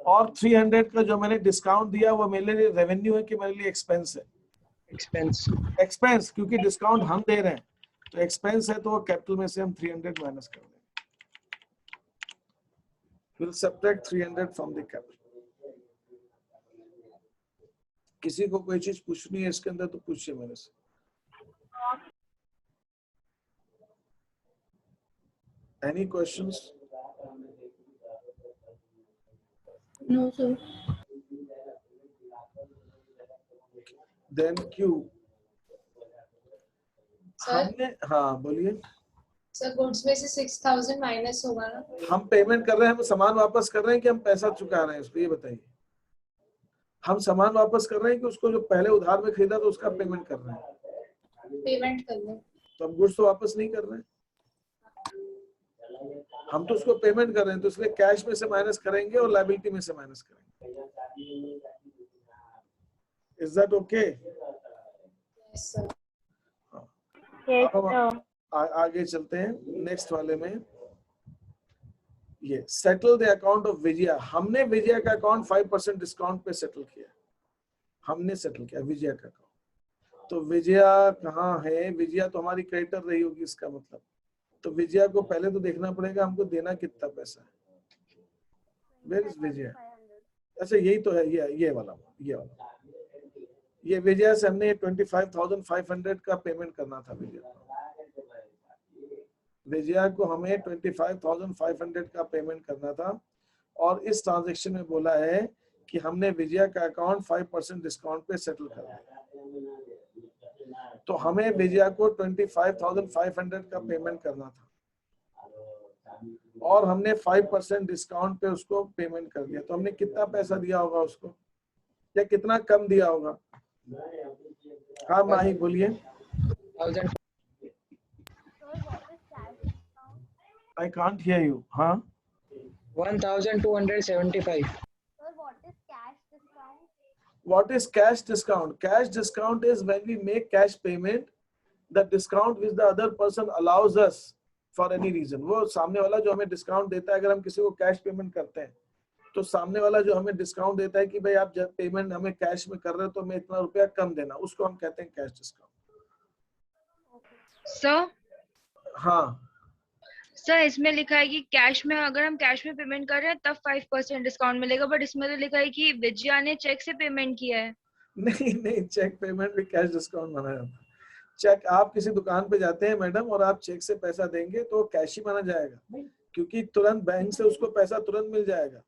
और 300 का जो मैंने डिस्काउंट दिया वो मेरे लिए रेवेन्यू है कि मेरे लिए एक्सपेंस है? एक्सपेंस। एक्सपेंस, क्योंकि डिस्काउंट हम दे रहे हैं तो एक्सपेंस है, तो वो कैपिटल में से हम 300 माइनस कर देंगे। We'll subtract 300 from the capital. किसी को कोई चीज पूछनी है इसके अंदर तो पूछिए मेरे से। Any questions? No, sir. Then Q. Sir, हमने, हाँ बोलिए। सर गुड्स में से 6000 माइनस होगा ना? हम पेमेंट कर रहे हैं, हम सामान वापस कर रहे हैं कि हम पैसा चुका रहे हैं उसको, ये बताइए। हम सामान वापस कर रहे हैं कि उसको जो पहले उधार में खरीदा तो उसका पेमेंट कर रहे हैं? पेमेंट कर लो। तो हम गुड्स तो वापस नहीं कर रहे हैं, हम तो उसको पेमेंट कर रहे हैं, तो इसलिए कैश में से माइनस करेंगे और लायबिलिटी में से माइनस करेंगे। Is that okay? Yes sir. अब हम आगे चलते हैं नेक्स्ट वाले में। ये settle the account of Vijaya. हमने विजया का अकाउंट 5% डिस्काउंट पे सेटल किया, हमने सेटल किया विजया का अकाउंट। तो विजया कहाँ है? विजया तो हमारी क्रेडिटर रही होगी इसका मतलब। तो विजया को पहले तो देखना पड़ेगा हमको देना कितना पैसा है। Where is Vijaya? अच्छा यही तो है, ये वाला। ये विजया से हमने 25,500 का पेमेंट करना था। विजया को हमें 25,500 का पेमेंट करना था, और इस ट्रांजेक्शन में बोला है कि हमने विजया का अकाउंट 5% डिस्काउंट पे सेटल कर दिया। तो हमें विजया को 25,500 का पेमेंट करना था, और हमने 5% डिस्काउंट पे उसको पेमेंट कर दिया। तो हमने कितना पैसा दिया होगा उसको, या कितना कम दिया होगा? हाँ माही बोलिए। 1000। I can't hear you. हाँ 1275। What is cash discount? Cash discount is when we make cash payment, the discount which the other person allows us for any reason. वो सामने वाला जो हमें डिस्काउंट देता है, अगर हम किसी को कैश पेमेंट करते हैं तो सामने वाला जो हमें डिस्काउंट देता है कि भाई आप जब पेमेंट हमें कैश में कर रहे हो तो हमें इतना रुपया कम देना, उसको हम कहते हैं कैश डिस्काउंट। सर हाँ सर इसमें लिखा है कि कैश में, अगर हम कैश में पेमेंट कर रहे हैं तब 5% डिस्काउंट मिलेगा, बट इसमें तो लिखा है कि विजया ने चेक से पेमेंट किया है। नहीं, चेक पेमेंट भी कैश डिस्काउंट माना जाता है। चेक, आप किसी दुकान पे जाते हैं मैडम और आप चेक से पैसा देंगे तो कैश ही माना जाएगा, क्योंकि तुरंत बैंक से उसको पैसा तुरंत मिल जाएगा।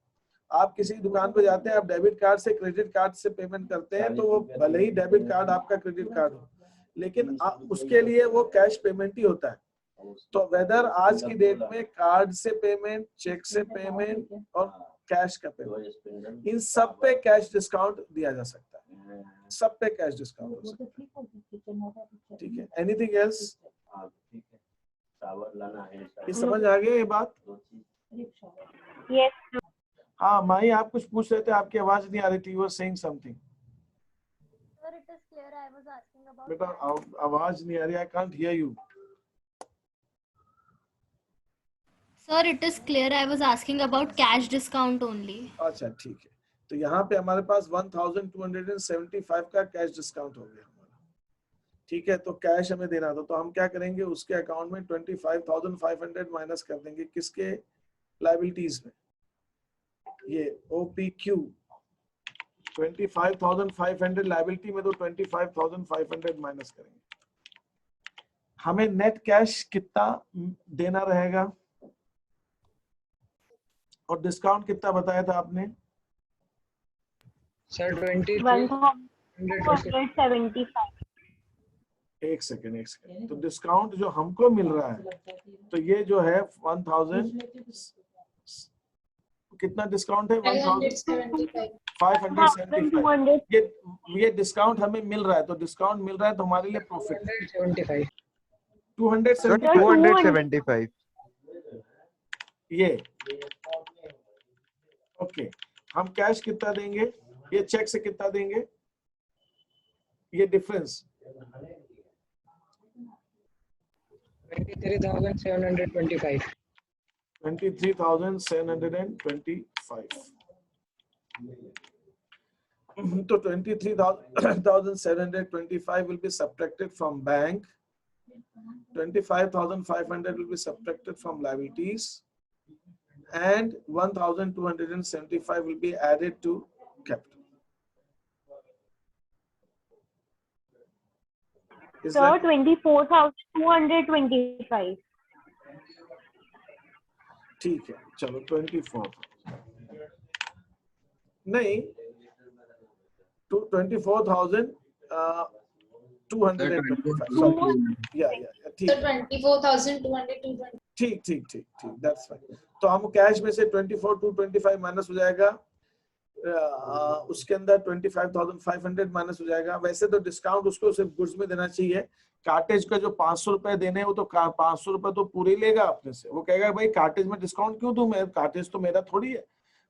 आप किसी दुकान पे जाते हैं, आप डेबिट कार्ड से क्रेडिट कार्ड से पेमेंट करते हैं, तो वो भले ही डेबिट कार्ड आपका क्रेडिट कार्ड हो, लेकिन उसके लिए वो कैश पेमेंट ही होता है। तो वेदर आज की डेट में कार्ड से पेमेंट, चेक से पेमेंट और कैश का पेमेंट, इन सब पे कैश डिस्काउंट दिया जा सकता है, सब पे कैश डिस्काउंट हो सकता है। ठीक है, एनीथिंग एल्स? ये समझ आ गया ये बात? Yes. हाँ माही, आप कुछ पूछ रहे थे, आपकी आवाज नहीं आ रही थी, you were saying something. Sir, it is clear. I was asking about. बेटा आवाज नहीं आ रही, I can't hear you. Sir, it is clear. I was asking about cash discount only. अच्छा ठीक है, तो यहाँ पे हमारे पास 1275 का कैश डिस्काउंट हो गया हमारा। ठीक है, तो कैश हमें देना था, तो हम क्या करेंगे, उसके अकाउंट में 25,500 माइनस कर देंगे, किसके? लायबिलिटीज में। ये OPQ 25,500 लायबिलिटी में, तो 25,500 माइनस करेंगे। हमें नेट कैश कितना देना रहेगा और डिस्काउंट कितना बताया था आपने? सर 20 1,275. एक सेकेंड, तो डिस्काउंट जो हमको मिल रहा है, तो ये जो है 1000, कितना डिस्काउंट है? 1575। ये डिस्काउंट हमें मिल रहा है, तो डिस्काउंट मिल रहा है तो हमारे लिए प्रॉफिट 275. 275 ये। ओके, हम कैश कितना देंगे, ये चेक से कितना देंगे, ये डिफरेंस 23,725. 23,725। तो 23,725 will be subtracted from bank, 25,500 will be subtracted from liabilities, and 1,275 will be added to capital. Is Sir, that 24,225. ठीक है? चलो 24 नहीं, 24,225। या ठीक, 24,220. ठीक, दैट्स फाइन। तो हम कैश में से 24,225 माइनस हो जाएगा, उसके अंदर 25,500 माइनस हो जाएगा। वैसे तो डिस्काउंट उसको सिर्फ गुड्स में देना चाहिए, कार्टेज का जो 500 रुपए देने हैं वो तो 500 रुपए तो पूरे लेगा अपने से। वो कहेगा भाई कार्टेज में डिस्काउंट क्यों दूं मैं, कार्टेज तो मेरा थोड़ी है,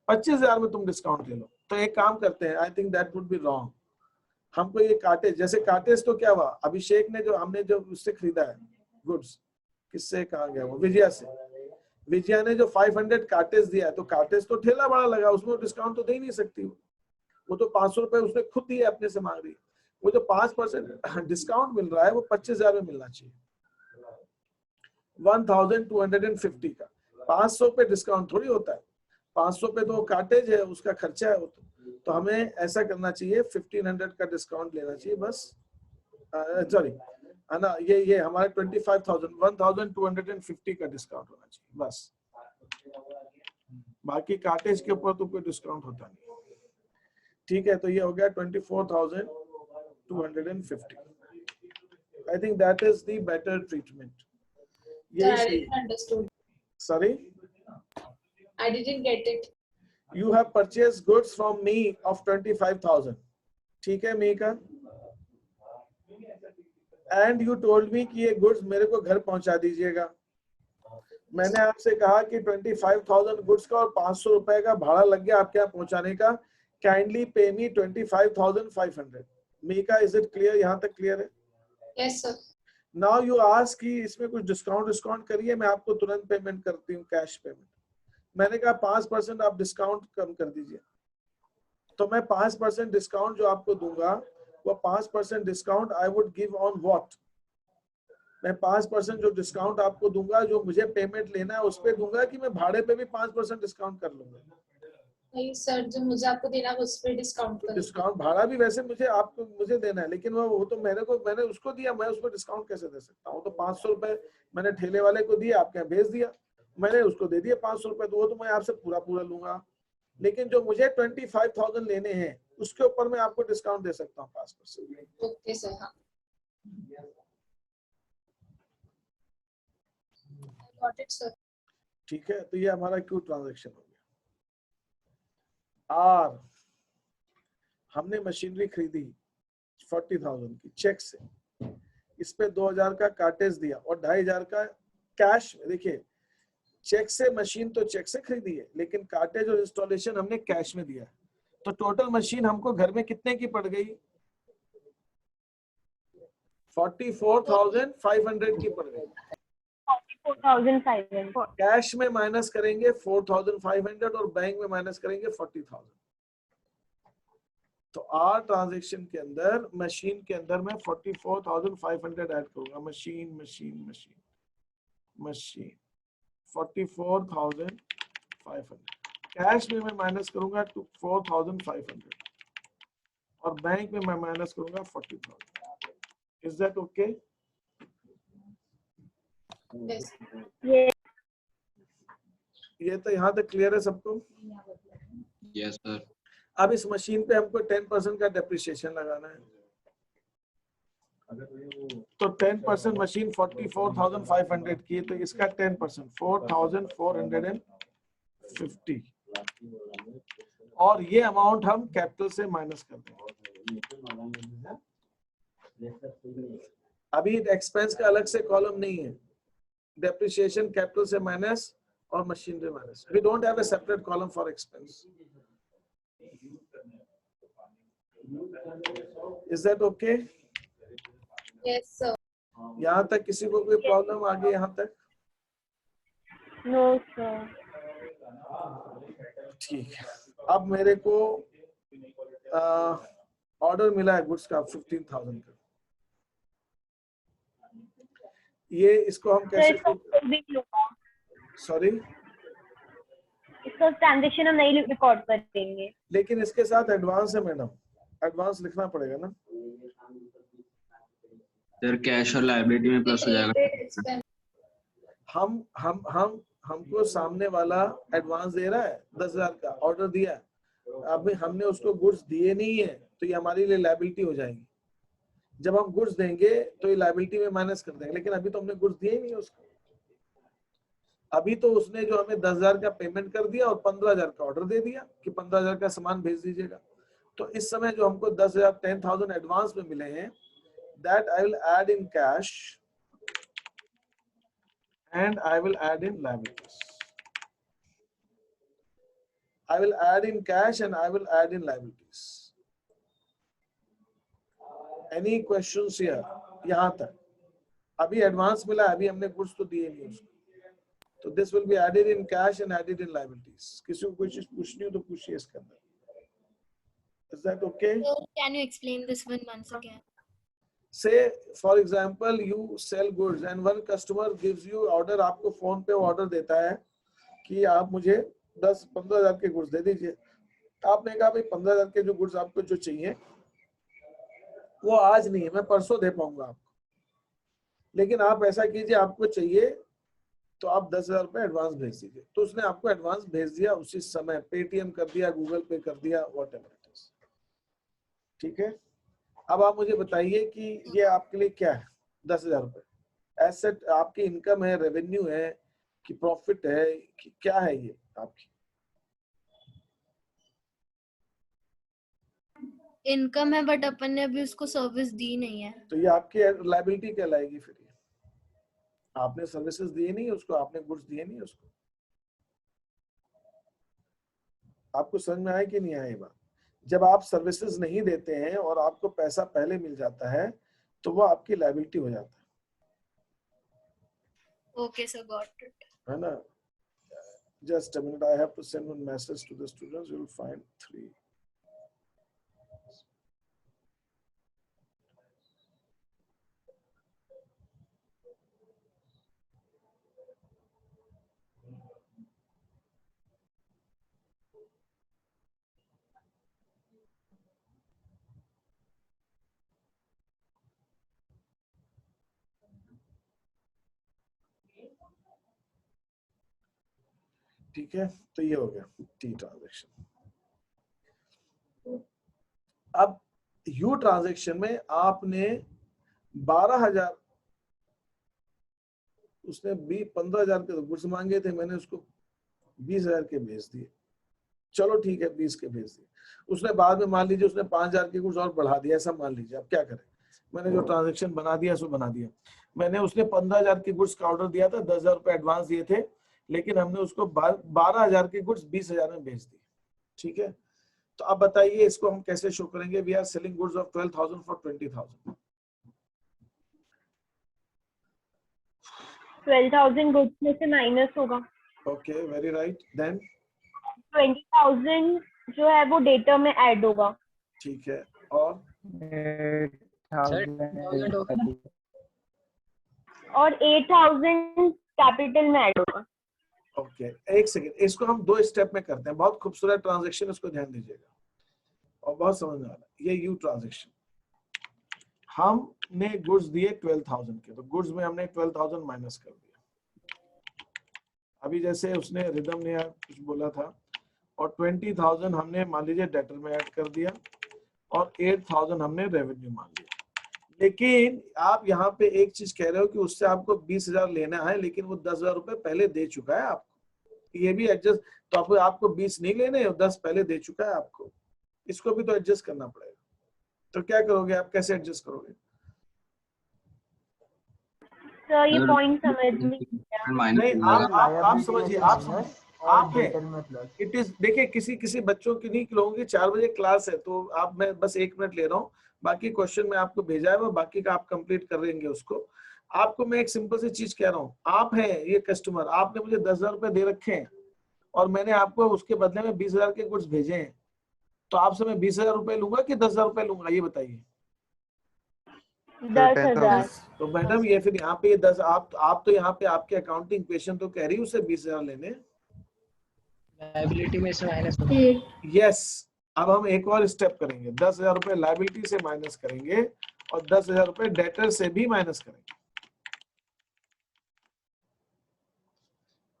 25,000 में तुम डिस्काउंट ले लो। तो एक काम करते हैं, I think that would be wrong. हमको ये कार्टेज, जैसे कार्टेज तो क्या हुआ, अभिषेक ने जो हमने जो उससे खरीदा है गुड्स, किससे, कहाँ गया वो, विजया से। विजया ने जो 500 कार्टेज दिया है, तो कार्टेज तो ठेला बड़ा लगा, उसमें डिस्काउंट तो दे ही नहीं सकती वो तो 500 रुपए उसने खुद दिए, अपने से मांग रही है। वो जो 5% डिस्काउंट मिल रहा है वो 25,000 में मिलना चाहिए। 1,250 का 500 पे डिस्काउंट थोड़ी होता है, 500 पे तो कार्टेज है, उसका खर्चा है वो तो हमें ऐसा करना चाहिए, 1,500 का डिस्काउंट लेना चाहिए बस। सॉरी है ना, ये हमारे 25,000, 1,250 का डिस्काउंट होना चाहिए बस। बाकी कार्टेज के ऊपर तो कोई डिस्काउंट होता नहीं। ठीक है, तो ये हो गया 24,250। I think that is the better treatment. Sir, I didn't understood. Sorry, I didn't get it. you have purchased goods from me of 25,000. ठीक है Mika, and you told me कि ये goods मेरे को घर पहुंचा दीजिएगा। मैंने आपसे कहा कि 25,000 गुड्स का और 500 रुपए का भाड़ा लग गया आपके यहाँ पहुंचाने का, kindly pay me 25,500। Mika, is it clear? यहाँ तक क्लियर है? Yes, sir. Now you ask कि इसमें कुछ डिस्काउंट करिए, मैं आपको तुरंत पेमेंट करती हूँ, कैश पेमेंट। मैंने कहा 5% आप डिस्काउंट कम कर दीजिए, तो मैं 5% डिस्काउंट जो आपको दूंगा वो 5% discount I would give on what. मैं 5% जो डिस्काउंट आपको दूंगा, जो मुझे पेमेंट लेना है उस पे दूंगा, कि मैं भाड़े पे भी 5% डिस्काउंट कर लूंगा? नहीं सर, जो मुझे आपको देना है उस पे डिस्काउंट करो। डिस्काउंट भाड़ा भी वैसे मुझे देना है, लेकिन वो तो मैंने उसको दिया, मैं उसको डिस्काउंट कैसे दे सकता हूँ? तो 500 रुपए मैंने ठेले वाले को दिया, आपके यहाँ भेज दिया, मैंने उसको दे दिया 500 रुपए, तो वो तो मैं आपसे पूरा लूंगा। लेकिन जो मुझे 25,000 लेने हैं उसके ऊपर मैं आपको डिस्काउंट दे सकता हूँ 5%। ओके सर, हाँ। Got it, sir. ठीक है, तो ये हमारा क्यू ट्रांजैक्शन हो गया। आर, हमने मशीनरी खरीदी 40,000 की चेक से, इस पे 2,000 का कार्टेज दिया और 2,500 का कैश। देखिए, चेक से मशीन तो चेक से खरीदी है, लेकिन कार्टेज और इंस्टॉलेशन हमने कैश में दिया है। तो टोटल मशीन हमको घर में कितने की पड़ गई? 44,500 की पड़ गई। 44,500 कैश में माइनस करेंगे 4,500 और बैंक में माइनस करेंगे 40,000। तो आर ट्रांजैक्शन के अंदर मशीन के अंदर मैं 44,500 ऐड करूंगा। Machine machine machine machine 44,500। Cash में मैं माइनस करूंगा 4,500 और बैंक में मैं माइनस करूंगा 40,000। Is that okay? Yes. ये तो यहाँ तक क्लियर है सबको? Yes sir. अब इस मशीन पे हमको 10% का डेप्रिसिएशन लगाना है। तो 10% मशीन 44,500 की, तो इसका 10% 4,450 और ये अमाउंट हम कैपिटल से माइनस कर देंगे। अभी एक्सपेंस का अलग से कॉलम नहीं है, डेप्रिसिएशन कैपिटल से माइनस और machinery minus. We don't have a separate column for expense. Is that okay? Yes, sir. यहाँ तक किसी को कोई प्रॉब्लम आ गई? यहाँ तक नो सर। ठीक है। अब मेरे को ऑर्डर मिला है गुड्स का 15,000 का। ये इसको हम कैसे, सॉरी इसका ट्रांजैक्शन हम नहीं रिकॉर्ड करेंगे, लेकिन इसके साथ एडवांस है मैडम, एडवांस लिखना पड़ेगा ना। सर कैश और लायबिलिटी में प्लस हो जाएगा। Expense. हमको सामने वाला एडवांस दे रहा है 10,000 का, ऑर्डर दिया है, अभी हमने उसको गुड्स दिए नहीं है, तो ये हमारे लिए लायबिलिटी हो जाएगी। जब हम गुड्स देंगे तो ये लायबिलिटी में माइनस कर देंगे, लेकिन अभी तो हमने गुड्स दिए ही नहीं उसको। अभी तो उसने जो हमें 10,000 का पेमेंट कर दिया और 15,000 का ऑर्डर दे दिया कि 15,000 का सामान भेज दीजिएगा। तो इस समय जो हमको 10,000 एडवांस में मिले हैं, that I will add in cash and I will add in liabilities. I will add in cash and I will add in liabilities. Any questions here? यहाँ तक अभी एडवांस मिला, अभी हमने गुड्स तो दिए नहीं उसको, तो this will be added in cash and added in liabilities. किसी को कोई चीज पूछनी हो तो पूछिए इसके अंदर। Is that okay? So can you explain this one once again? Say for example you sell goods and one customer gives you order, आपको फोन पे ऑर्डर देता है कि आप मुझे 10-15,000 के गुड्स दे दीजिए। आपने कहा भाई 15,000 के जो गुड्स आपको जो चाहिए वो आज नहीं है, मैं परसों दे पाऊंगा आपको, लेकिन आप ऐसा कीजिए, आपको चाहिए तो आप 10,000 रुपए एडवांस भेज दीजिए। तो उसने आपको एडवांस भेज दिया उसी समय, पेटीएम कर दिया, गूगल पे कर दिया, व्हाटएवर इट इज। ठीक है, अब आप मुझे बताइए कि ये आपके लिए क्या है? 10,000 रुपए एसेट, आपकी इनकम है, रेवेन्यू है कि प्रॉफिट है कि क्या है ये आपकी? इनकम है, बट अपन ने अभी उसको सर्विस दी नहीं है। तो ये आपकी लायबिलिटी कहलाएगी। फिर ये आपने सर्विसेज दिए नहीं उसको, आपने गुड्स दिए नहीं उसको। आपको समझ में आया कि नहीं आया ये बात? जब आप सर्विसेज नहीं देते हैं और आपको पैसा पहले मिल जाता है तो वो आपकी लायबिलिटी हो जाता ओके सर, गॉट इट। है ना? Just a minute, I have to send one message to the students, you will find 3। ठीक है, तो ये हो गया टी ट्रांजैक्शन। अब यू ट्रांजैक्शन में आपने 12,000 उसने 15,000 के गुड्स मांगे थे, मैंने उसको 20,000 के भेज दिए। चलो ठीक है 20 के भेज दिए। उसने बाद में मान लीजिए उसने 5,000 के गुड्स और बढ़ा दिया, ऐसा मान लीजिए, अब क्या करें? मैंने जो ट्रांजेक्शन बना दिया सो बना दिया। मैंने उसने 15,000 के गुड्स का ऑर्डर दिया था, 10,000 रुपए एडवांस दिए थे, लेकिन हमने उसको 12,000 के गुड्स 20,000 में भेज दिए। ठीक है, तो अब बताइए इसको हम कैसे शो करेंगे? We are selling goods of 12,000 for 20,000। 12,000 goods में से माइनस होगा। Okay, very right. देन 20,000 जो है वो डेटा में ऐड होगा। ठीक है, और 1000 होगा। और 8,000 कैपिटल में ऐड होगा। ओके, एक सेकंड, इसको हम 2 स्टेप में करते हैं। बहुत खूबसूरत ट्रांजैक्शन, इसको ध्यान दीजिएगा और बहुत समझ में आ रहा है। ये यू ट्रांजैक्शन, हमने गुड्स दिए 12,000 के, तो गुड्स में हमने 12,000 माइनस कर दिया। अभी जैसे उसने रिदम ने कुछ बोला था, और 20,000 हमने मान लीजिए डेटर में ऐड कर दिया, और 8,000 हमने रेवेन्यू मान लिया। लेकिन आप यहाँ पे एक चीज कह रहे हो कि उससे आपको 20,000 लेना है, लेकिन वो 10,000 रुपए पहले दे चुका है आपको। ये भी एडजस्ट, तो आपको 20 नहीं लेने, 10 पहले दे चुका है आपको, इसको भी तो एडजस्ट करना पड़ेगा। तो क्या करोगे आप, कैसे एडजस्ट करोगे? तो ये पॉइंट समझ में नहीं, आप समझिए, आप इट इज, देखिए किसी बच्चों की नहीं, लोगों की 4 बजे क्लास है, तो आप, मैं बस 1 मिनट ले रहा हूँ, बाकी क्वेश्चन मैं आपको भेजा है, वो बाकी का आप कंप्लीट कर लेंगे उसको। आपको मैं एक सिंपल सी चीज कह रहा हूँ, आप हैं ये कस्टमर, आपने मुझे 10,000 रुपए दे रखे हैं, और मैंने आपको उसके बदले में 20,000 के गुड्स भेजे हैं, तो आपसे मैं 20,000 रुपए लूंगा कि 10,000 रुपए लूंगा, ये बताइए। 10,000। तो मैडम ये फिर यहाँ पे ये 10, आप तो यहाँ पे आपके अकाउंटिंग पेशेंट तो कह रही है उसे 20,000 लेने, लायबिलिटी में से माइनस होगा। यस। अब हम एक और स्टेप करेंगे, 10,000 रुपए लायबिलिटी से माइनस करेंगे, और 10,000 रुपए डेटर से भी माइनस करेंगे,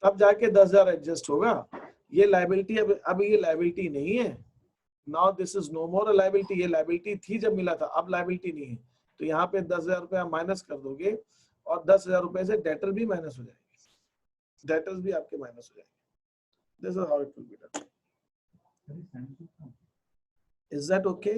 तब जाके 10,000 एडजस्ट होगा। ये लायबिलिटी अब ये लायबिलिटी नहीं है, now this is no more a liability. ये लायबिलिटी थी जब मिला था, अब लायबिलिटी नहीं है। तो यहाँ पे 10,000 रुपए आप माइनस कर दोगे, और 10,000 रुपए से डेटर भी माइनस हो जाएंगे, डेटर्स भी आपके माइनस हो जाएंगे। This is how it will be done. Is that okay?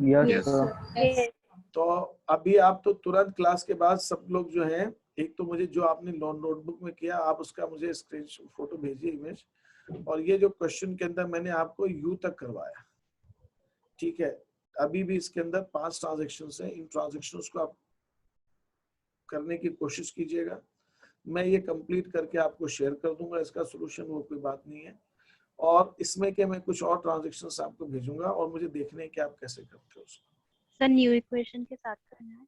Yes, sir. तो अभी आप तो तुरंत क्लास के बाद सब लोग जो हैं, एक तो मुझे जो आपने नोटबुक में किया, आप उसका मुझे स्क्रीन फोटो भेजिए, इमेज, और ये जो क्वेश्चन के अंदर मैंने आपको यू तक करवाया, ठीक है, अभी भी इसके अंदर 5 ट्रांजैक्शंस हैं, इन ट्रांजैक्शंस को आप करने की कोशिश कीजिएगा। मैं ये कंप्लीट करके आपको शेयर कर दूंगा इसका सॉल्यूशन, वो कोई बात नहीं है। और इसमें के मैं कुछ और ट्रांजैक्शंस आपको भेजूंगा, और मुझे देखने कि आप कैसे करते हो उसको। सर न्यू इक्वेशन के साथ करना है?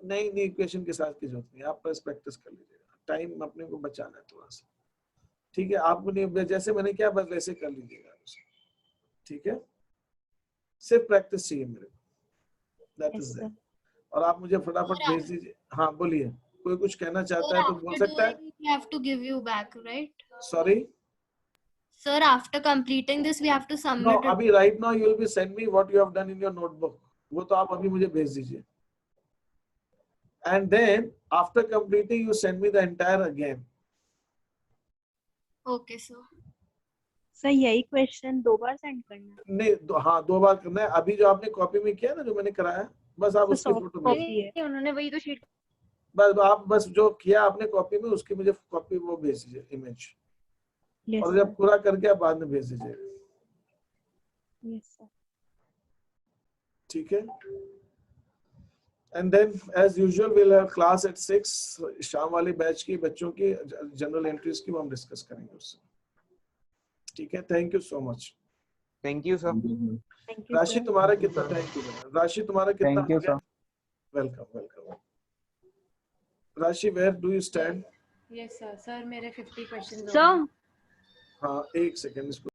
नहीं, इक्वेशन के साथ की जरूरत नहीं, आप बस प्रैक्टिस कर लीजिएगा, टाइम अपने को बचाना है थोड़ा सा, ठीक है। आपने जैसे मैंने किया बस वैसे कर लीजिएगा, ठीक है, सिर्फ प्रैक्टिस चाहिए मेरे को, दैट इज दैट। और आप मुझे फटाफट भेज दीजिए। हाँ बोलिए, कोई कुछ कहना चाहता है तो बोल सकता है। We have to give you back, right? Sorry Sir, after completing this, we have to नो, submit it. अभी right now you will be send me what you have done in your notebook, वो तो आप अभी मुझे भेज दीजिए, and then after completing you send me the entire again. Okay, sir. Sir यही क्वेश्चन 2 बार सेंड करना है? नहीं, हाँ 2 बार करना है। अभी जो आपने कॉपी में किया ना, जो मैंने कराया, बस आप उसकी फोटो भेजिए, उन्होंने वही तो शीट, बस आप बस जो किया आपने कॉपी में, उसकी मुझे कॉपी वो भेज दीजिए, इमेज, और जब पूरा करके आप बाद में भेज दीजिएगा, यस सर। ठीक है। And then as usual will have class at 6, शाम वाली बैच की बच्चों की जनरल एंट्रीज की वो हम डिस्कस करेंगे उससे, ठीक है। Thank you so much. Thank you sir. राशि तुम्हारा कितना? थैंक यू राशि, तुम्हारा कितना? Thank you, sir. Welcome welcome. Rashi, where do you stand? Yes sir, मेरे 50 क्वेश्चंस। सर हाँ एक सेकेंड, इसको